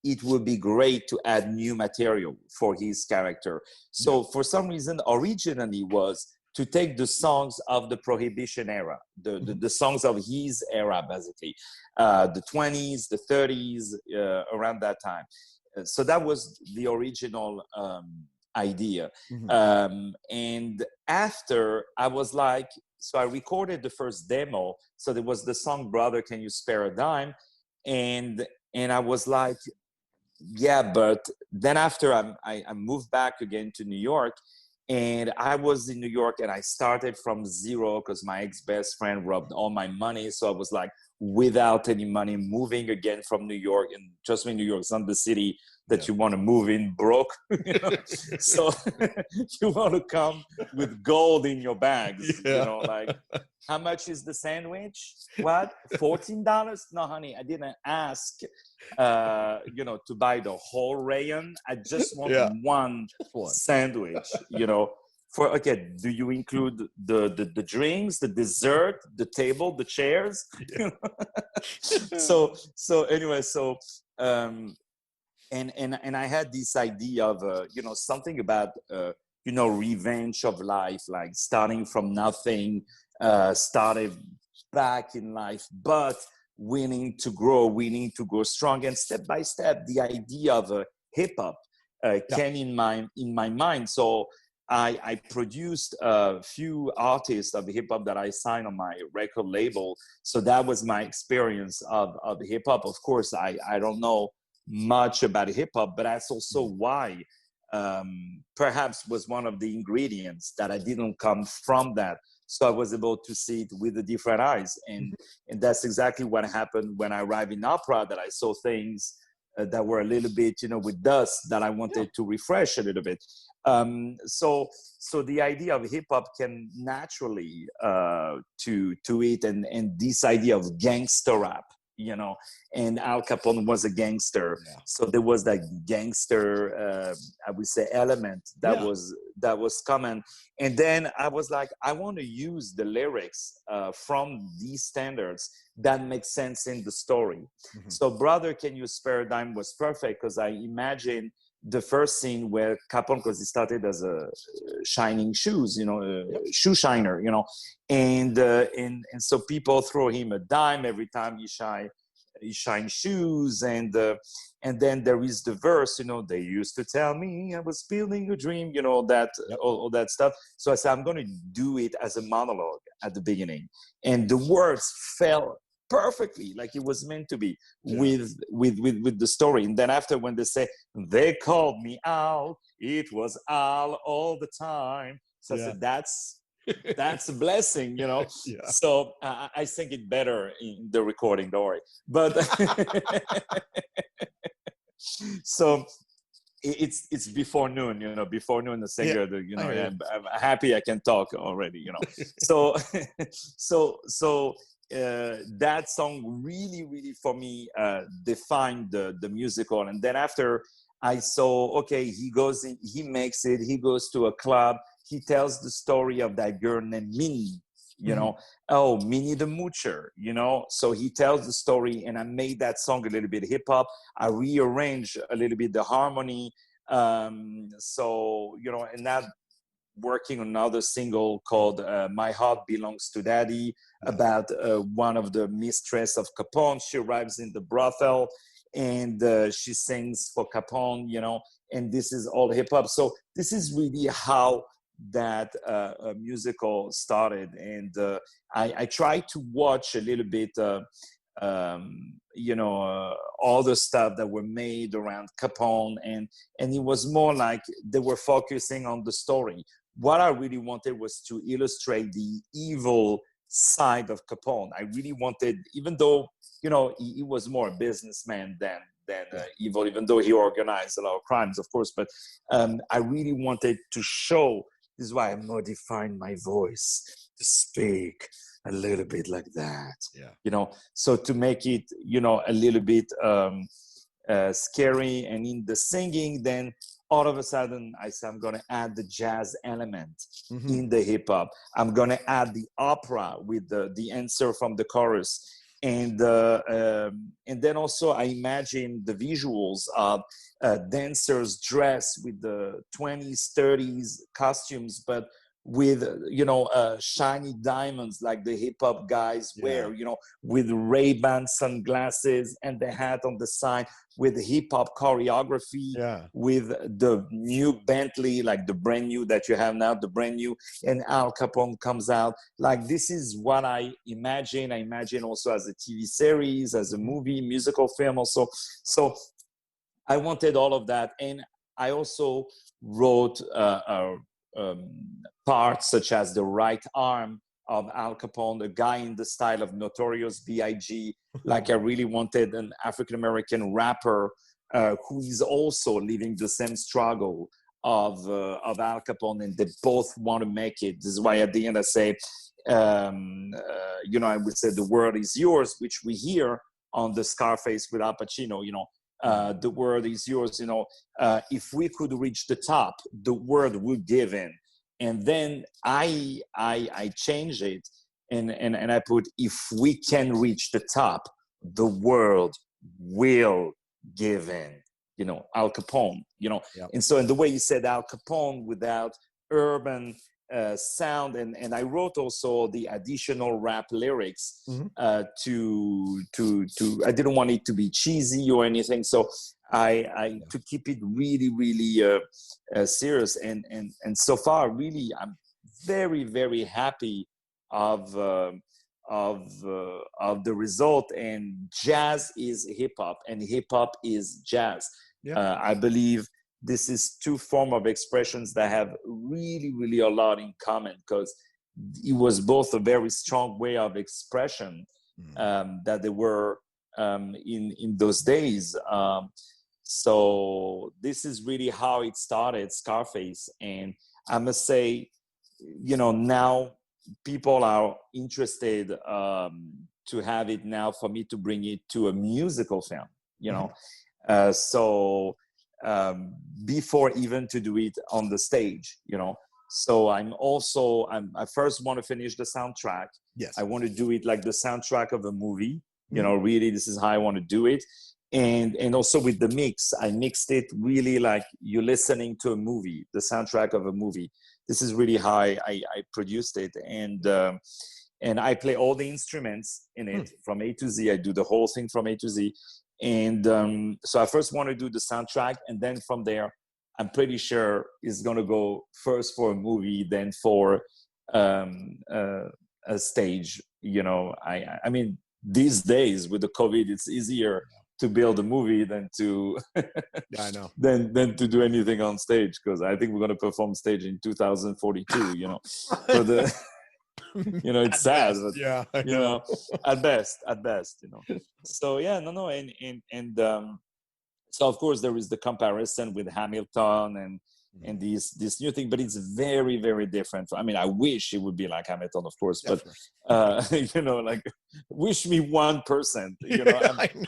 S2: it would be great to add new material for his character. So for some reason, originally was to take the songs of the Prohibition era, the songs of his era, basically, the 20s, the 30s, around that time. So that was the original idea. And after, I was like, so I recorded the first demo. So there was the song "Brother, Can You Spare a Dime?" And I was like, yeah, but then after I moved back again to New York, and I was in New York and I started from zero because my ex-best friend robbed all my money. So I was like without any money, moving again from New York. And trust me, New York's not the city that you want to move in broke. So you want to come with gold in your bags, like, how much is the sandwich? What? $14? No, honey, I didn't ask to buy the whole rayon. I just want one sandwich, okay, do you include the drinks, the dessert, the table, the chairs? So anyway, and I had this idea of something about revenge of life, like starting from nothing, started back in life, but willing to grow strong, and step by step the idea of hip hop came in my mind. So I produced a few artists of hip hop that I signed on my record label. So that was my experience of hip hop. Of course, I don't know much about hip hop, but that's also why perhaps was one of the ingredients that I didn't come from that. So I was able to see it with the different eyes. And that's exactly what happened when I arrived in opera, that I saw things that were a little bit, with dust, that I wanted to refresh a little bit. So the idea of hip hop came naturally to it, and this idea of gangster rap, and Al Capone was a gangster. So there was that gangster, I would say, element that was that was common. And then I was like, I want to use the lyrics from these standards that make sense in the story. So Brother, Can You Spare a Dime was perfect because I imagine the first scene where Capone, because he started as a shining shoes, shoe shiner, and so people throw him a dime every time he shines shoes, and then there is the verse, they used to tell me I was building a dream, that all that stuff. So I said, I'm going to do it as a monologue at the beginning, and the words fell perfectly like it was meant to be with the story. And then after, when they say they called me Al, it was Al all the time. So I said, that's a blessing, So I sing it better in the recording, don't worry. But so it's before noon, before noon, the singer, I'm happy I can talk already, So that song really, really for me defined the musical. And then after I saw, okay, he goes in, he makes it, he goes to a club, he tells the story of that girl named Minnie, oh, Minnie the Moocher, so he tells the story, and I made that song a little bit hip hop. I rearranged a little bit the harmony, so and that working on another single called My Heart Belongs to Daddy, about one of the mistress of Capone. She arrives in the brothel and she sings for Capone, and this is all hip hop. So this is really how that musical started. And I tried to watch a little bit all the stuff that were made around Capone, and it was more like they were focusing on the story. What I really wanted was to illustrate the evil side of Capone. I really wanted, even though he was more a businessman than evil, even though he organized a lot of crimes, of course. But I really wanted to show. This is why I modified my voice to speak a little bit like that. So to make it a little bit scary. And in the singing, then all of a sudden I said, I'm going to add the jazz element in the hip hop. I'm going to add the opera with the answer from the chorus. And then also I imagine the visuals of dancers dressed with the 20s, 30s costumes, but with shiny diamonds like the hip hop guys wear, with Ray-Ban sunglasses and the hat on the side, with hip hop choreography, with the new Bentley, like the brand new that you have now, the brand new, and Al Capone comes out. Like, this is what I imagine. I imagine also as a TV series, as a movie, musical film also. So I wanted all of that. And I also wrote parts such as the right arm of Al Capone, a guy in the style of Notorious B.I.G. Like, I really wanted an African-American rapper who is also living the same struggle of Al Capone, and they both want to make it. This is why at the end I say, I would say the world is yours, which we hear on the Scarface with Al Pacino, the world is yours, if we could reach the top, the world would give in. And then I change it and I put, if we can reach the top, the world will give in, Al Capone, And so in the way you said Al Capone without urban sound, and I wrote also the additional rap lyrics to I didn't want it to be cheesy or anything, so I to keep it really, really serious, and so far really I'm very, very happy of the result. And jazz is hip hop and hip hop is jazz. I believe this is two forms of expressions that have really, really a lot in common, because it was both a very strong way of expression that they were in those days. So this is really how it started, Scarface. And I must say, now people are interested to have it now for me to bring it to a musical film, so before even to do it on the stage, you know. So I first want to finish the soundtrack.
S1: Yes.
S2: I want to do it like the soundtrack of a movie, you
S1: Mhm.
S2: know, really, this is how I want to do it. And also with the mix, I mixed it really like you're listening to a movie, the soundtrack of a movie. This is really how I produced it. And I play all the instruments in it from A to Z. I do the whole thing from A to Z. And so I first want to do the soundtrack, and then from there, I'm pretty sure it's going to go first for a movie, then for a stage. You know, I mean, these days with the COVID, it's easier to build a movie than to
S1: Yeah, I know.
S2: than to do anything on stage, because I think we're going to perform stage in 2042. You know, so the you know, it's sad,
S1: best.
S2: but
S1: Yeah, I
S2: you know, at best, you know. So yeah, no, and so of course there is the comparison with Hamilton and this new thing, but it's very, very different. I mean, I wish it would be like Hamilton, of course, but you know, like, wish me 1%, you know.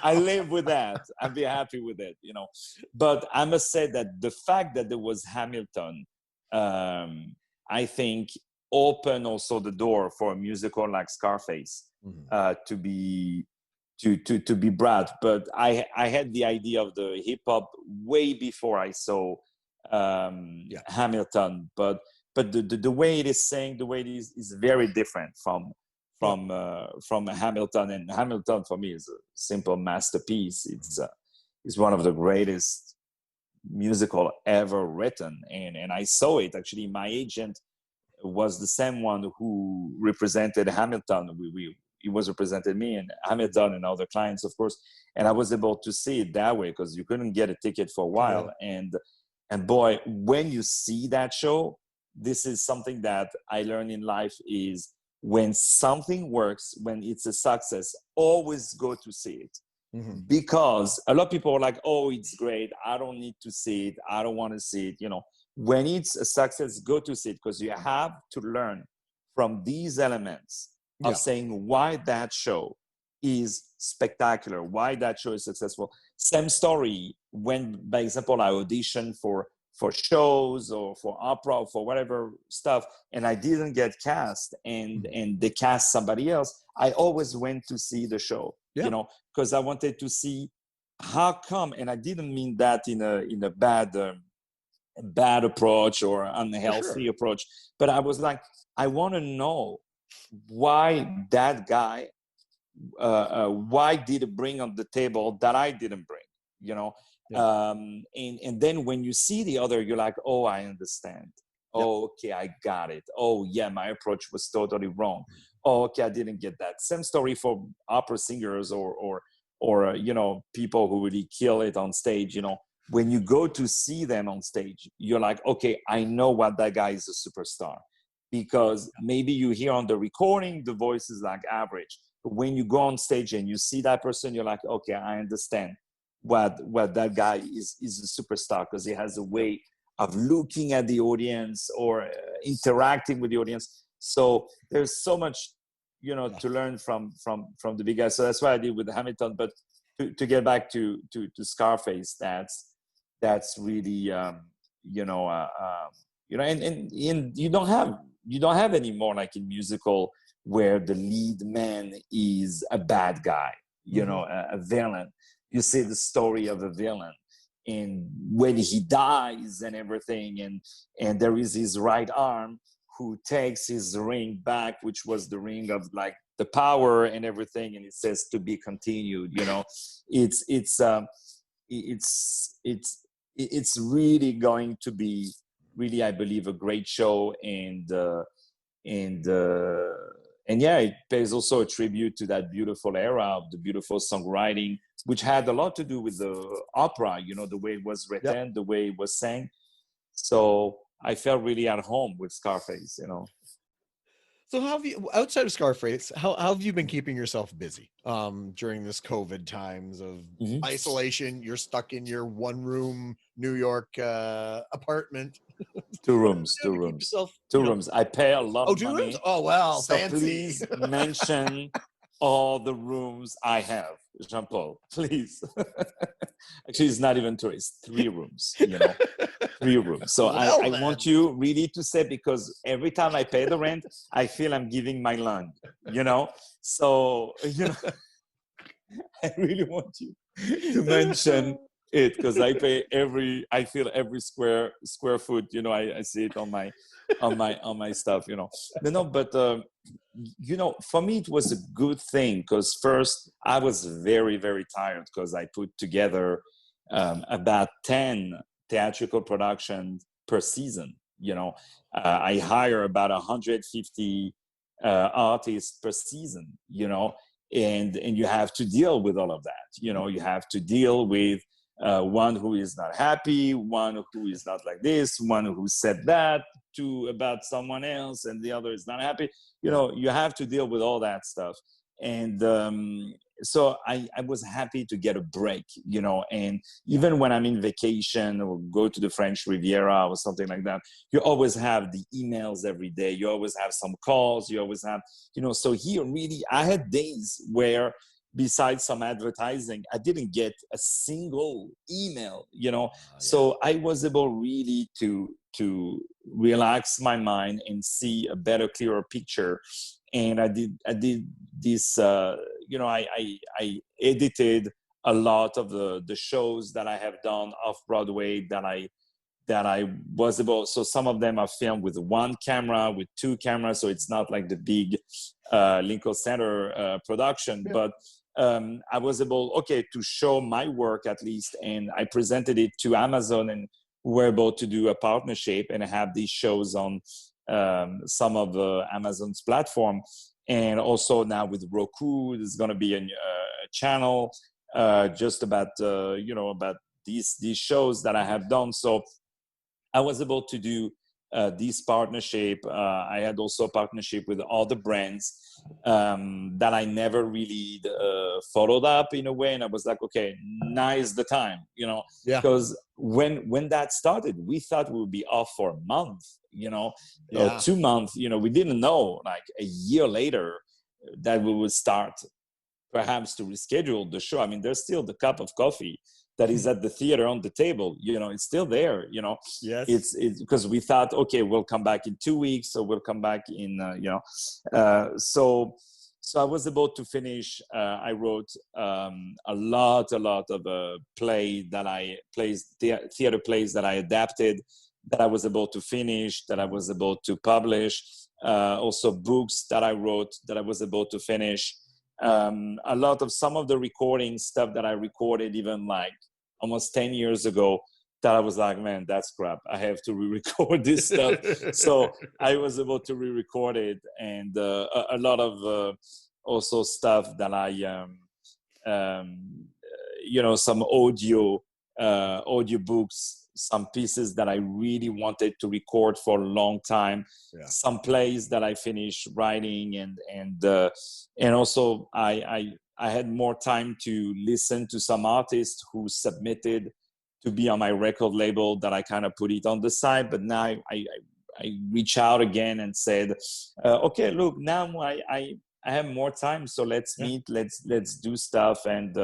S2: I live with that. I'd be happy with it, you know. But I must say that the fact that there was Hamilton, I think, opened also the door for a musical like Scarface to be brought. But I had the idea of the hip hop way before I saw Hamilton. But the way it is saying, the way it is very different from Hamilton. And Hamilton for me is a simple masterpiece. It's one of the greatest musical ever written. And I saw it actually. My agent was the same one who represented Hamilton. He was represented me and Hamilton and other clients, of course. And I was able to see it that way because you couldn't get a ticket for a while. And boy, when you see that show, this is something that I learned in life is when something works, when it's a success, always go to see it. Because a lot of people are like, oh, it's great. I don't need to see it. I don't want to see it, you know. When it's a success, go to see it, because you have to learn from these elements of saying why that show is spectacular, why that show is successful. Same story when, by example, I auditioned for shows or for opera or for whatever stuff, and I didn't get cast, and they cast somebody else. I always went to see the show, you know, because I wanted to see how come, and I didn't mean that in a bad approach or unhealthy approach, but I was like, I want to know why that guy why did it bring on the table that I didn't bring, you know. And then when you see the other, you're like, oh, I understand. Oh, okay, I got it. Oh yeah, my approach was totally wrong. Oh, okay, I didn't get that. Same story for opera singers or you know, people who really kill it on stage, you know. When you go to see them on stage, you're like, okay, I know what that guy is a superstar. Because maybe you hear on the recording, the voice is like average. But when you go on stage and you see that person, you're like, okay, I understand what that guy is a superstar, because he has a way of looking at the audience or interacting with the audience. So there's so much, you know, to learn from the big guys. So that's what I did with Hamilton. But to get back to Scarface, that's really you know, and you don't have anymore, like in musical, where the lead man is a bad guy, you know, a villain. You see the story of a villain, and when he dies and everything, and there is his right arm who takes his ring back, which was the ring of like the power and everything, and it says to be continued, you know. It's really going to be really, I believe, a great show. And yeah, it pays also a tribute to that beautiful era of the beautiful songwriting, which had a lot to do with the opera, you know, the way it was written, the way it was sang. So I felt really at home with Scarface, you know.
S1: So how have you, outside of Scarface, how have you been keeping yourself busy during this COVID times of isolation? You're stuck in your one room New York apartment.
S2: Two rooms.
S1: Yourself,
S2: Two rooms. I pay a lot of
S1: two
S2: money.
S1: rooms? Oh, well,
S2: so
S1: fancy.
S2: please mention all the rooms I have, Jean-Paul, please. Actually, it's not even 2, it's 3 rooms, 3 rooms. So
S1: Well,
S2: I
S1: then.
S2: want you really to say, because every time I pay the rent, I feel I'm giving my land, So, I really want you to mention it, because I feel every square foot, I see it on my stuff, but for me, it was a good thing, because first I was very, very tired, because I put together about 10 theatrical productions per season. I hire about 150 artists per season, and you have to deal with all of that. You have to deal with one who is not happy, one who is not like this, one who said that about someone else, and the other is not happy. You have to deal with all that stuff. And so I was happy to get a break, and even when I'm in vacation or go to the French Riviera or something like that, you always have the emails every day. You always have some calls. You always have, so here really, I had days where, besides some advertising, I didn't get a single email, So I was able really to relax my mind and see a better, clearer picture. And I did this, I edited a lot of the shows that I have done off Broadway that I was able. So some of them are filmed with 1 camera, with 2 cameras. So it's not like the big Lincoln Center production, but I was able, to show my work at least. And I presented it to Amazon, and we were able to do a partnership and have these shows on some of Amazon's platform. And also now with Roku, there's going to be a channel just about, about these shows that I have done. So I was able to do this partnership. I had also a partnership with other brands that I never really followed up in a way. And I was like, okay, now is the time, because when that started, we thought we would be off for a month, or 2 months, we didn't know, like a year later, that we would start perhaps to reschedule the show. I mean, there's still the cup of coffee that is at the theater on the table, it's still there,
S1: Yes.
S2: It's because we thought, okay, we'll come back in 2 weeks, or we'll come back in, so I was able to finish. I wrote a lot of theater plays that I adapted, that I was able to finish, that I was able to publish, also books that I wrote that I was able to finish. A lot of some of the recording stuff that I recorded even like almost 10 years ago, that I was like, man, that's crap. I have to re-record this stuff. So I was able to re-record it, and a lot of also stuff that I, some audio books, some pieces that I really wanted to record for a long time, some plays that I finished writing, and also I had more time to listen to some artists who submitted to be on my record label, that I kind of put it on the side. But now I reach out again and said, okay, look, now I have more time, so let's meet, let's do stuff. And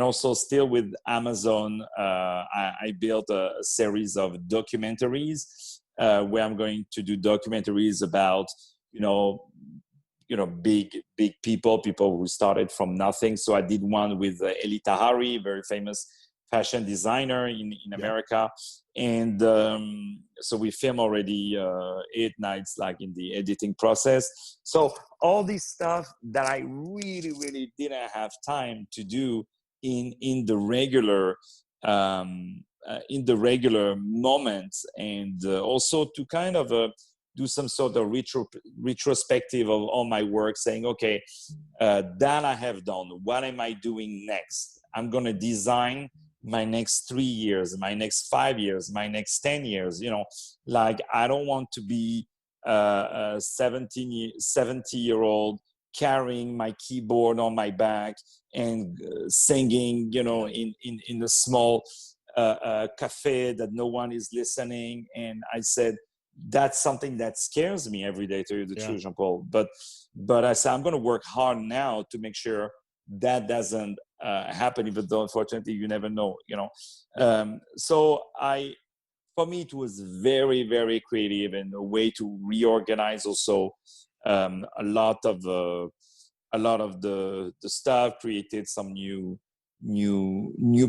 S2: also still with Amazon, I built a series of documentaries where I'm going to do documentaries about, big people who started from nothing. So I did one with Eli Tahari, very famous fashion designer in America. And so we filmed already 8 nights, like in the editing process. So all this stuff that I really, really didn't have time to do in the regular moments, and also to kind of do some sort of retrospective of all my work, saying, okay, that I have done, what am I doing next? I'm going to design my next 3 years, my next 5 years, my next 10 years. Like, I don't want to be a 70-year-old carrying my keyboard on my back and singing, in a small cafe that no one is listening. And I said, that's something that scares me every day, to tell you the
S1: Yeah.
S2: truth, Jean-Paul. But I say I'm going to work hard now to make sure that doesn't happen, even though unfortunately you never know, you know. So for me, it was very, very creative and a way to reorganize also a lot of the stuff, created some new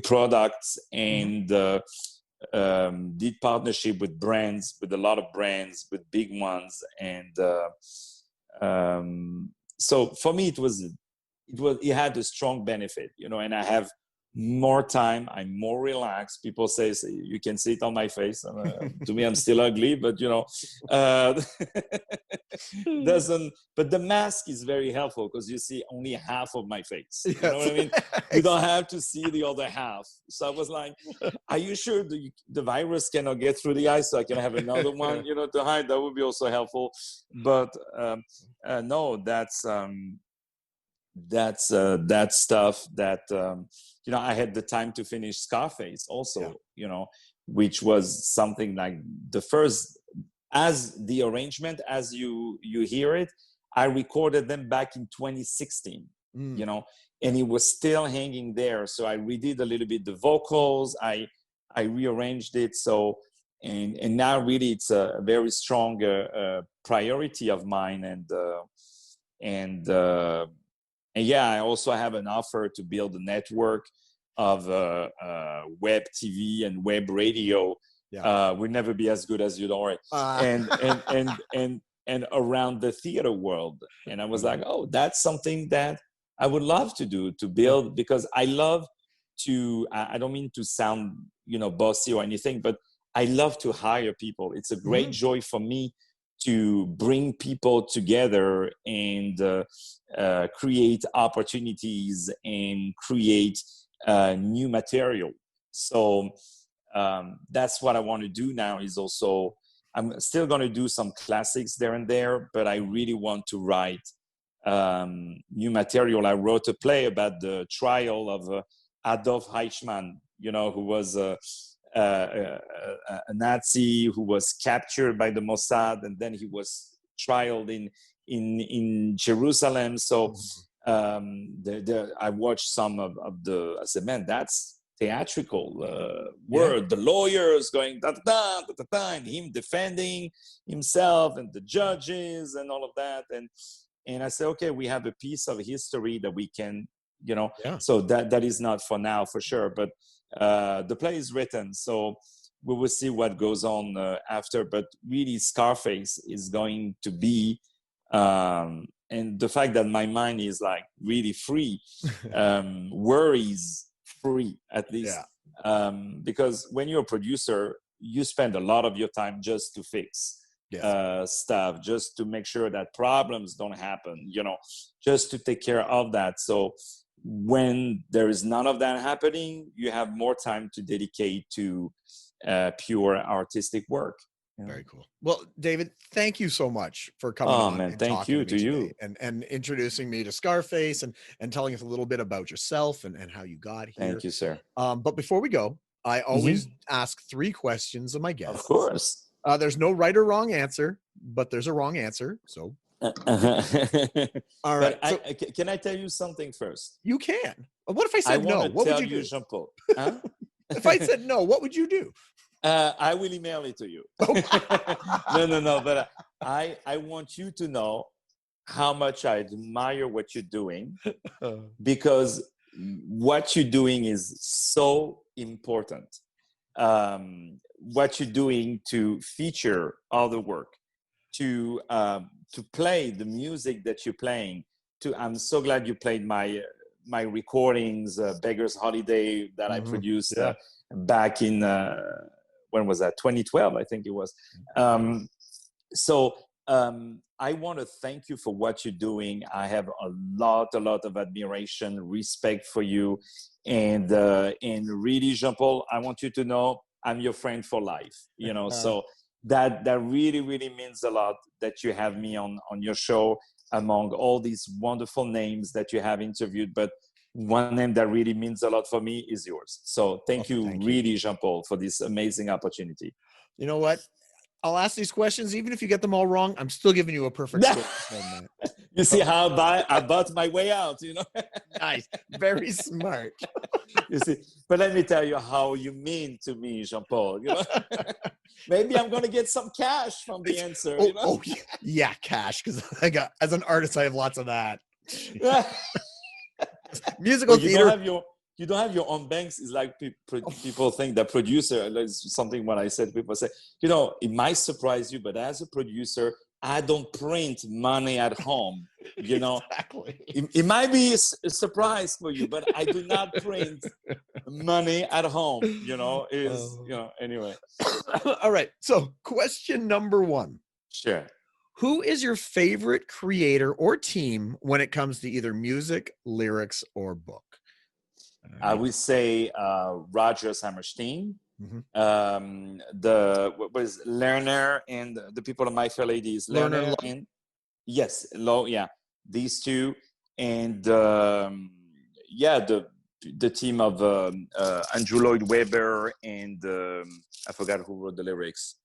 S2: products, and did partnership with brands, with a lot of brands, with big ones, and so for me it had a strong benefit, you know, and I have more time, I'm more relaxed. People say you can see it on my face. To me, I'm still ugly, but you know, doesn't. But the mask is very helpful because you see only half of my face.
S1: Yes.
S2: You know what I mean? You don't have to see the other half. So I was like, "Are you sure the virus cannot get through the eye, so I can have another one, you know, to hide?" That would be also helpful. But no, that stuff that you know, I had the time to finish Scarface also,
S1: Yeah.
S2: you know, which was something like the first, as the arrangement as you hear it, I recorded them back in 2016, you know, and it was still hanging there. So I redid a little bit the vocals, I rearranged it. So and now really it's a very strong priority of mine. And yeah, I also have an offer to build a network of web TV and web radio.
S1: Yeah.
S2: Would never be as good as you know, and around the theater world. And I was like, oh, that's something that I would love to do, to build, because I love to. I don't mean to sound, you know, bossy or anything, but I love to hire people. It's a great joy for me to bring people together and create opportunities and create new material. So that's what I want to do now. Is also, I'm still going to do some classics there and there, but I really want to write new material. I wrote a play about the trial of Adolf Eichmann, you know, who was a Nazi who was captured by the Mossad, and then he was trialed in Jerusalem. So I watched some of the. I said, man, that's theatrical word. The lawyers going da da da da da, and him defending himself, and the judges, and all of that. And I said, okay, we have a piece of history that we can, you know. So that is not for now, for sure, but the play is written, so we will see what goes on after. But really, Scarface is going to be, and the fact that my mind is like really free, worries free at least, because when you're a producer, you spend a lot of your time just to fix stuff, just to make sure that problems don't happen, you know, just to take care of that. So when there is none of that happening, you have more time to dedicate to pure artistic work.
S1: Very cool. Well, David, thank you so much for coming on.
S2: Man,
S1: and
S2: thank you to you,
S1: and introducing me to Scarface and telling us a little bit about yourself and how you got here.
S2: Thank you, sir.
S1: But before we go, I always ask 3 questions of my guests.
S2: Of course.
S1: There's no right or wrong answer, but there's a wrong answer. So, all right.
S2: But can I tell you something first?
S1: You can. What if I said no? What would you do,
S2: Jean-Paul? Huh?
S1: If I said no, what would you do?
S2: I will email it to you. No. But I want you to know how much I admire what you're doing, because what you're doing is so important. What you're doing to feature other work, to play the music that you're playing. I'm so glad you played my recordings, Beggar's Holiday, that I produced back in when was that? 2012, I think it was. So I want to thank you for what you're doing. I have a lot of admiration, respect for you, and really, Jean-Paul, I want you to know I'm your friend for life. You know, so that really means a lot that you have me on your show among all these wonderful names that you have interviewed. But one name that really means a lot for me is yours. So thank you, Jean-Paul, for this amazing opportunity.
S1: You know what? I'll ask these questions. Even if you get them all wrong, I'm still giving you a perfect score.
S2: You see how I bought my way out, you know?
S1: Nice. Very smart.
S2: You see, but let me tell you how you mean to me, Jean-Paul. You know, maybe I'm going to get some cash from the answer.
S1: Oh,
S2: you know?
S1: Yeah, cash. Because as an artist, I have lots of that. Musical
S2: But
S1: theater.
S2: You don't have your own banks. It's like people think that producer, that's something when I said, people say, you know, it might surprise you, but as a producer, I don't print money at home. You know,
S1: exactly.
S2: It might be a surprise for you, but I do not print money at home. You know, anyway.
S1: All right. So question number 1.
S2: Sure.
S1: Who is your favorite creator or team when it comes to either music, lyrics, or book?
S2: I would say Roger Hammerstein, what was Lerner, and the people of My Fair Ladies, Lerner and yes, these two, and the team of Andrew Lloyd Webber and I forgot who wrote the lyrics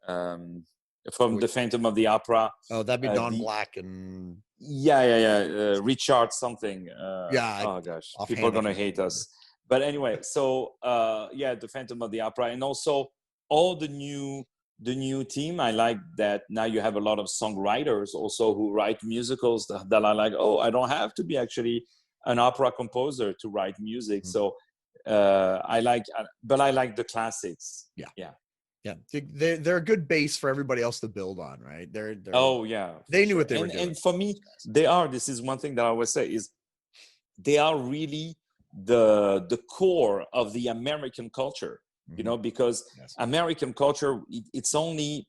S2: from The Phantom of the Opera.
S1: Oh, that'd be Don Black and
S2: Richard something. Oh gosh, people are gonna hate us. But anyway, so The Phantom of the Opera, and also all the new team. I like that now you have a lot of songwriters also who write musicals that are like, oh, I don't have to be actually an opera composer to write music. So I like the classics.
S1: Yeah, they're a good base for everybody else to build on, right? They knew what they were doing.
S2: And for me, this is one thing that I always say is they are really the core of the American culture, you know, because American culture, it's only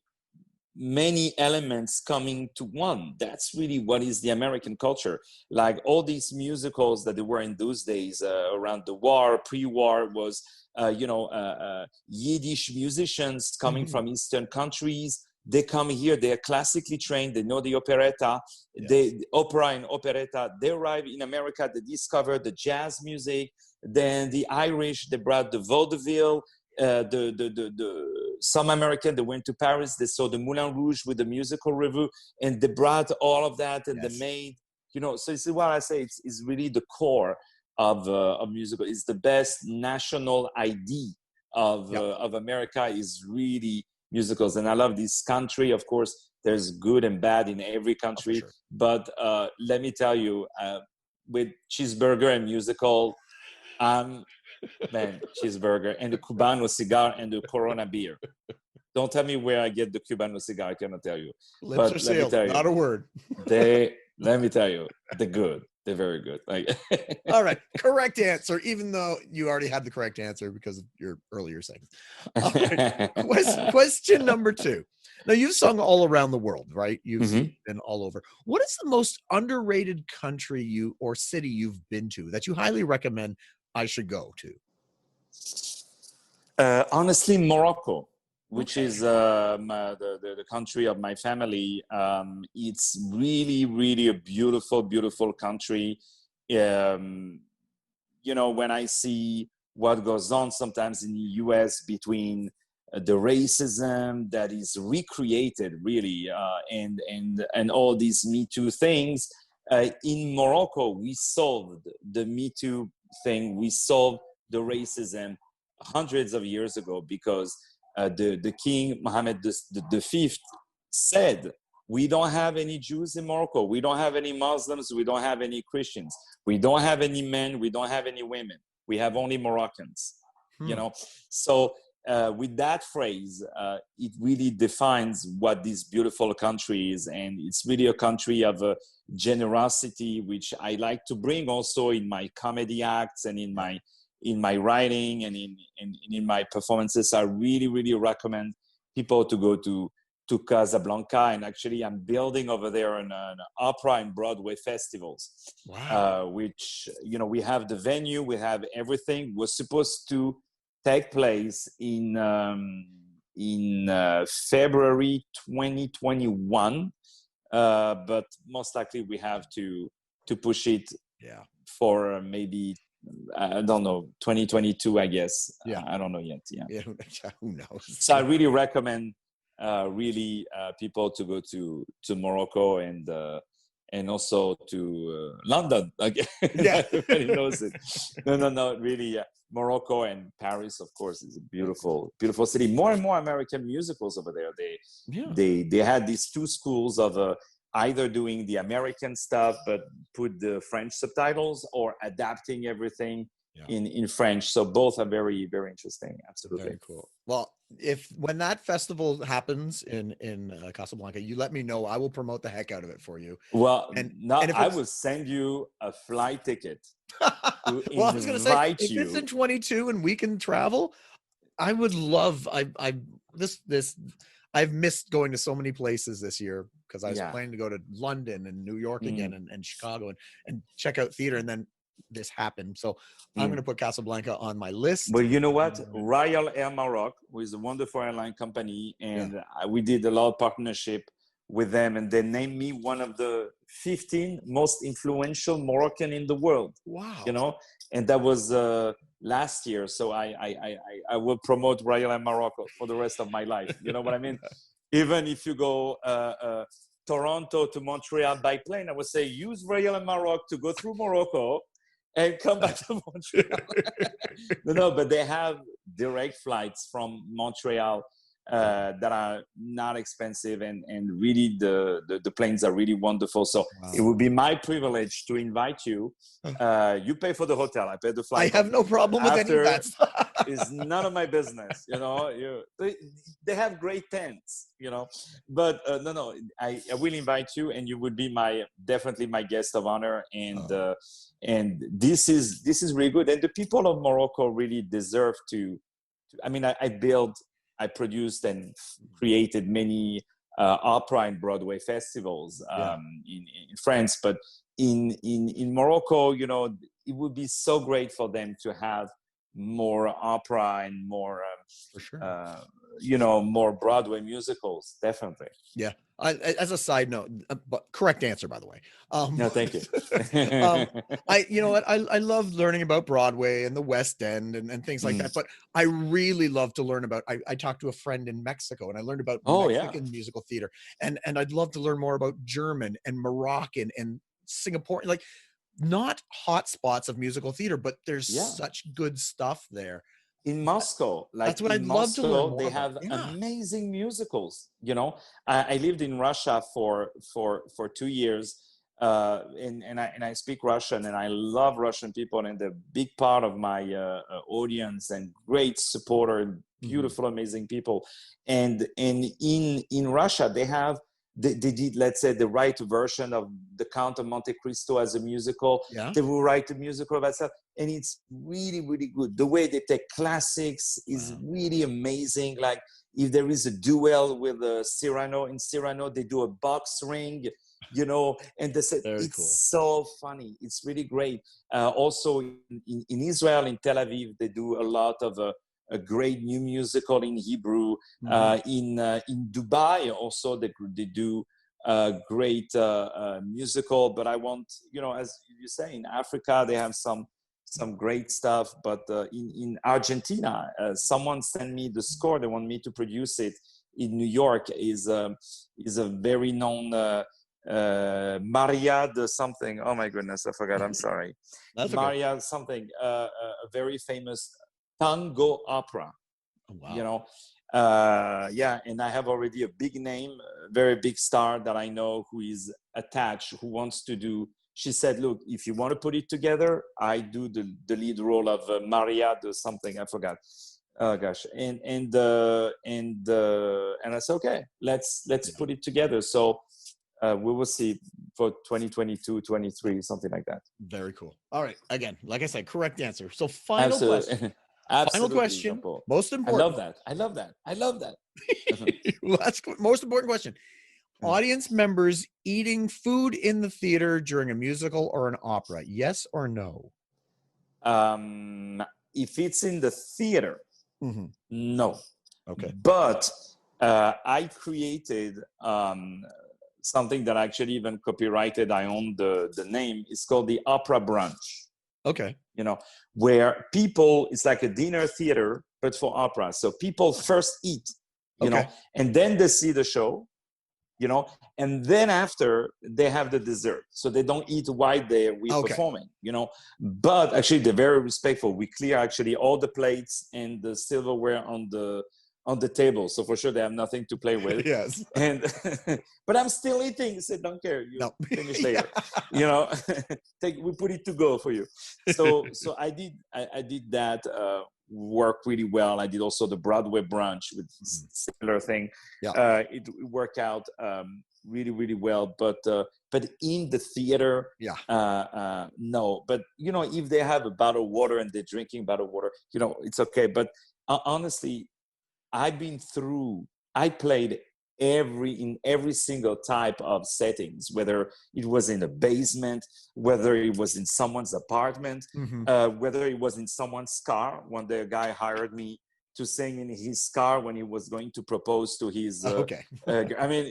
S2: many elements coming to one. That's really what is the American culture. Like all these musicals that there were in those days around the war, pre-war, was Yiddish musicians coming from Eastern countries. They come here, they are classically trained, they know the operetta, the opera and operetta. They arrive in America, they discover the jazz music. Then the Irish, they brought the vaudeville. Some American, they went to Paris, they saw the Moulin Rouge with the musical review, and they brought all of that, and they made, so this is what I say, it's really the core of musical. It's the best national ID of America is really musicals. And I love this country. Of course, there's good and bad in every country, but let me tell you, with cheeseburger and musical, cheeseburger and the Cubano cigar and the Corona beer. Don't tell me where I get the Cubano cigar. I cannot tell you.
S1: Lips are sealed, not a word.
S2: Let me tell you, they're good. They're very good.
S1: All right, correct answer. Even though you already had the correct answer because of your earlier segment. Right. Question number 2. Now you've sung all around the world, right? You've been all over. What is the most underrated country or city you've been to that you highly recommend I should go to?
S2: Honestly, Morocco, which is the country of my family. It's really, really a beautiful, beautiful country. When I see what goes on sometimes in the US between the racism that is recreated, really, and all these Me Too things, in Morocco, we solved the Me Too thing. We solved the racism hundreds of years ago because the king Mohammed V said, we don't have any Jews in Morocco, we don't have any Muslims, we don't have any Christians, we don't have any men, we don't have any women, we have only Moroccans. So with that phrase, it really defines what this beautiful country is, and it's really a country of generosity, which I like to bring also in my comedy acts and in my writing and in my performances. I really, really recommend people to go to Casablanca, and actually I'm building over there an opera and Broadway festivals.
S1: Wow.
S2: Which, we have the venue, we have everything. Was supposed to take place in February 2021, but most likely we have to push it for maybe, I don't know, 2022, I guess. I don't know yet.
S1: Who knows?
S2: So I really recommend really people to go to Morocco and also to London. Like
S1: Yeah.
S2: everybody knows it. No, really. Morocco and Paris, of course, is a beautiful, beautiful city. More and more American musicals over there.
S1: Yeah.
S2: They had these two schools of either doing the American stuff but put the French subtitles, or adapting everything
S1: Yeah.
S2: in French. So both are very, very interesting. Absolutely.
S1: Very cool. Well, when that festival happens in Casablanca, you let me know. I will promote the heck out of it for you.
S2: Well,
S1: And
S2: now
S1: if
S2: I
S1: it's
S2: will send you a flight ticket to
S1: well, I was gonna say,
S2: invite
S1: if it's in
S2: you.
S1: 22 and we can travel, I would love. This I've missed going to so many places this year because I was
S2: Yeah.
S1: planning to go to London and New York again,
S2: Mm,
S1: and Chicago, and check out theater, and then this happened. So I'm
S2: mm.
S1: gonna put Casablanca on my list.
S2: Well, you know what?
S1: Um,
S2: Royal Air Maroc, who is a wonderful airline company,
S1: yeah.
S2: and we did a lot of partnership with them, and they named me one of the 15 most influential Moroccan in the world. You
S1: Wow.
S2: know, and that was last year. So I will promote Royal Air Maroc for the rest of my life. You know what I mean? Even if you go Toronto to Montreal by plane, I would say use Royal Air Maroc to go through Morocco and come back to Montreal. No, but they have direct flights from Montreal that are not expensive, and really the planes are really wonderful. So
S1: Wow.
S2: it would be my privilege to invite you. You pay for the hotel, I pay the
S1: I
S2: flight.
S1: have no problem with any of that.
S2: Is none of my business. You know, they have great tents. You know, but no, I will invite you, and you would be definitely my guest of honor. And this is really good. And the people of Morocco really deserve to. I mean, I produced and created many opera and Broadway festivals in France, but in Morocco, you know, it would be so great for them to have more opera and more,
S1: For sure.
S2: you know, more Broadway musicals. Definitely.
S1: Yeah. As a side note, but correct answer, by the way.
S2: No, thank you.
S1: You know what? I love learning about Broadway and the West End and things like
S2: Mm.
S1: that. But I really love to learn about. I talked to a friend in Mexico, and I learned about
S2: Oh yeah.
S1: Mexican musical theater, and I'd love to learn more about German and Moroccan and Singapore. Like, not hot spots of musical theater, but there's
S2: Yeah.
S1: such good stuff there.
S2: In Moscow,
S1: That's
S2: like
S1: what I'd
S2: in
S1: love to learn
S2: Moscow,
S1: more
S2: they
S1: about.
S2: have
S1: Yeah.
S2: amazing musicals. You know, I lived in Russia for 2 years, and I speak Russian, and I love Russian people, and they're a big part of my audience, and great supporter, beautiful, amazing people. And in Russia, they did, let's say, the right version of The Count of Monte Cristo as a musical.
S1: Yeah.
S2: They will write a musical about stuff, and it's really, really good. The way they take classics is really amazing. Like, if there is a duel with Serero, in Serero, they do a box ring, you know, and they said it's
S1: cool.
S2: so funny. It's really great. Also in Israel, in Tel Aviv, they do a lot of a great new musical in Hebrew. In Dubai, also they do a great musical. But I want, you know, as you say, in Africa they have some great stuff. But in Argentina, someone sent me the score. They want me to produce it in New York. Is a very known Maria de something. Oh my goodness, I forgot. I'm sorry.
S1: That's
S2: Maria something. A very famous tango opera.
S1: Oh, wow.
S2: You know, yeah, and I have already a big name, a very big star that I know who is attached, who wants to do. She said, "Look, if you want to put it together, I do the lead role of Maria de something. I forgot. Oh gosh, and I said, okay, let's put it together. So we will see for 2022, 23, something like that.
S1: Very cool. All right. Again, like I said, correct answer. So final question. Final
S2: Absolutely,
S1: question.
S2: Jean-Paul.
S1: Most
S2: I
S1: important.
S2: love that. I love that. I love that.
S1: Well, that's most important question. Audience members eating food in the theater during a musical or an opera, yes or no?
S2: If it's in the theater, no.
S1: Okay.
S2: But I created something that I actually even copyrighted. I own the name. It's called the Opera Brunch.
S1: Okay.
S2: You know, where people, it's like a dinner theater, but for opera. So people first eat you
S1: Okay.
S2: know, and then they see the show, you know, and then after they have the dessert. So they don't eat while we're
S1: Okay.
S2: performing, you know, but actually they're very respectful. We clear actually all the plates and the silverware on the table. So for sure they have nothing to play with.
S1: Yes.
S2: And, but I'm still eating. I said, don't care. You
S1: No.
S2: finish later, you know, we put it to go for you. So I did that, worked really well. I did also the Broadway brunch with similar thing.
S1: Yeah.
S2: It worked out really, really well. But in the theater, no. But you know, if they have a bottle of water and they're drinking bottled water, you know, it's okay. But honestly, I played in every single type of settings, whether it was in a basement, whether it was in someone's apartment, whether it was in someone's car. One day a guy hired me to sing in his car when he was going to propose to his
S1: Okay.
S2: I mean,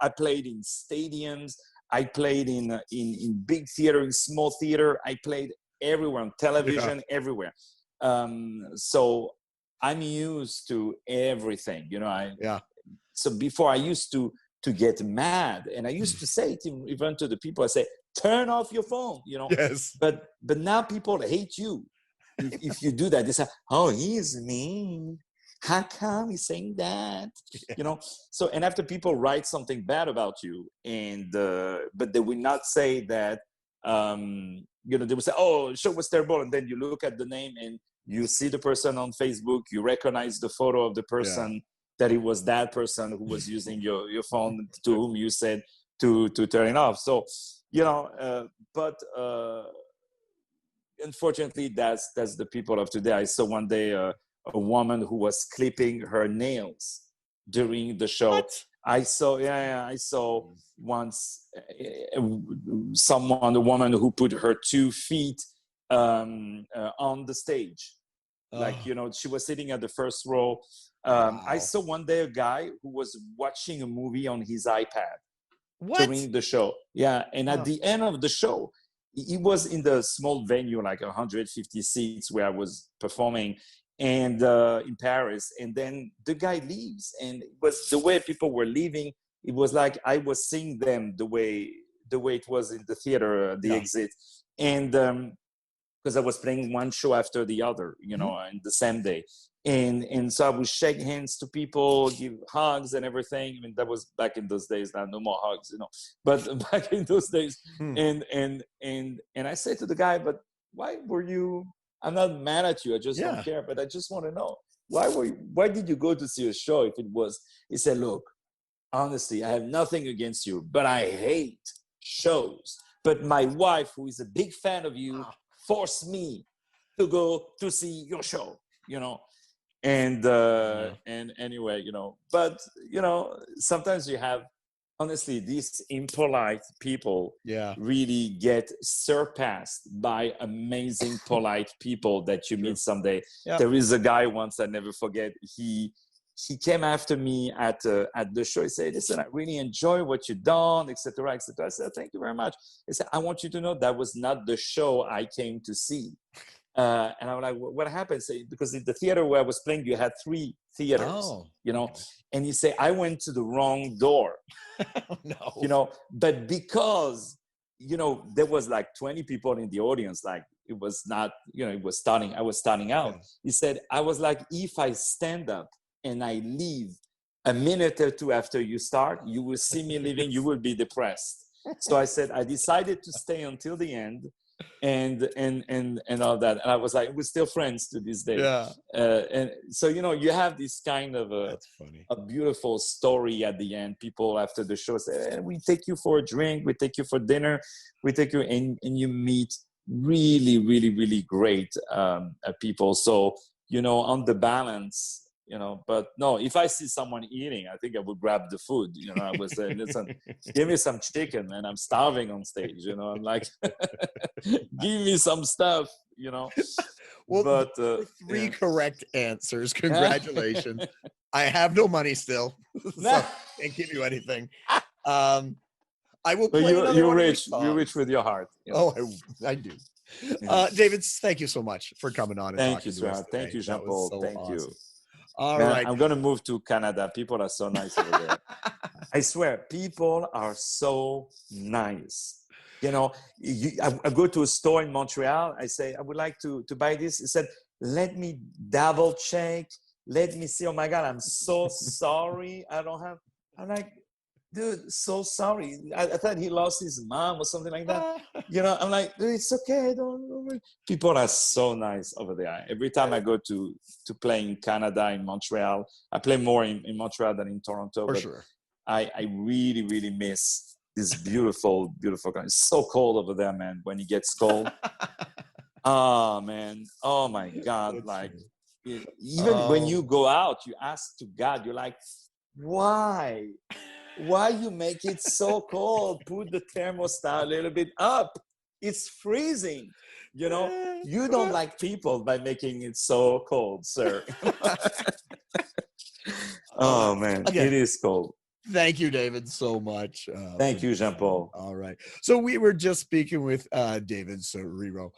S2: I played in stadiums, I played in big theater, in small theater, I played everywhere, on television, everywhere. So I'm used to everything, you know. So before I used to get mad, and I used to say it even to the people, I say, turn off your phone, you know.
S1: Yes.
S2: But now people hate you if you do that. They say, oh, he's mean. How come he's saying that? You know. So, and after people write something bad about you, and but they will not say that. You know, they will say, oh, the show was terrible, and then you look at the name and you see the person on Facebook, you recognize the photo of the person, that it was that person who was using your phone, to whom you said to turn it off. So, you know, but unfortunately, that's the people of today. I saw one day a woman who was clipping her nails during the show.
S1: What?
S2: I saw once a woman who put her 2 feet on the stage. Like, you know, she was sitting at the first row. I saw one day a guy who was watching a movie on his iPad during the show. Yeah, and at the end of the show, he was in the small venue, like 150 seats where I was performing, and in Paris. And then the guy leaves, and it was the way people were leaving. It was like I was seeing them the way it was in the theater, the exit, and because I was playing one show after the other, you know, in the same day. And so I would shake hands to people, give hugs and everything. I mean, that was back in those days. Now no more hugs, you know. But back in those days, and I said to the guy, but why were you? I'm not mad at you. I just don't care. But I just want to know, why did you go to see a show if it was? He said, look, honestly, I have nothing against you, but I hate shows. But my wife, who is a big fan of you, forced me to go to see your show, you know. And anyway, you know, but you know, sometimes you have, honestly, these impolite people really get surpassed by amazing polite people that you meet someday. There is a guy once, I never forget, he came after me at the show. He said, listen, I really enjoy what you've done, etc., etc. I said, thank you very much. He said, I want you to know that was not the show I came to see. And I'm like, what happened? Say, because in the theater where I was playing, you had 3 theaters, you know, and you say, I went to the wrong door, you know, but because, you know, there was like 20 people in the audience, like it was not, you know, I was starting out. He said, I was like, if I stand up and I leave a minute or 2 after you start, you will see me leaving, you will be depressed. So I said, I decided to stay until the end. And all that, and I was like, we're still friends to this day. And so, you know, you have this kind of a beautiful story at the end. People after the show say, hey, we take you for a drink, we take you for dinner, we take you, and you meet really, really, really great people. So, you know, on the balance, you know, but no, if I see someone eating, I think I would grab the food. You know, I would say, listen, give me some chicken, man. I'm starving on stage. You know, I'm like, give me some stuff, you know.
S1: Well,
S2: but
S1: 3 correct answers. Congratulations. I have no money still, so I can't give you anything. I will play another
S2: you're
S1: one
S2: rich.
S1: of your
S2: You're rich with your heart. You know?
S1: Oh, I do. David, thank you so much for coming on and talking to us today.
S2: Thank you, Jean-Paul.
S1: So
S2: Thank
S1: awesome.
S2: you.
S1: All
S2: Man,
S1: right.
S2: I'm gonna move to Canada. People are so nice over there. I swear, people are so nice. You know, I go to a store in Montreal. I say, I would like to buy this. He said, let me double check. Let me see. Oh my God, I'm so sorry. I don't have. I'm like, dude, so sorry. I thought he lost his mom or something like that. You know, I'm like, dude, it's okay. Don't worry. People are so nice over there. Every time I go to play in Canada, in Montreal, I play more in Montreal than in Toronto.
S1: For
S2: but
S1: sure.
S2: I really, really miss this beautiful, beautiful country. It's so cold over there, man, when it gets cold. Oh, man. Oh, my God.
S1: That's
S2: Like,
S1: true.
S2: even when you go out, you ask to God, you're like, why? Why you make it so cold? Put the thermostat a little bit up. It's freezing. You know, you don't like people by making it so cold, sir. Oh, man,
S1: Again,
S2: it is cold.
S1: thank you, David, so much.
S2: Thank you, Jean-Paul.
S1: All right. So we were just speaking with David Serero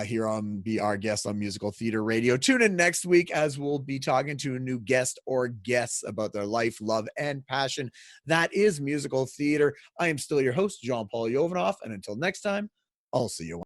S1: here on Be Our Guest on Musical Theater Radio. Tune in next week as we'll be talking to a new guest or guests about their life, love, and passion. That is musical theater. I am still your host, Jean-Paul Jovanoff. And until next time, I'll see you.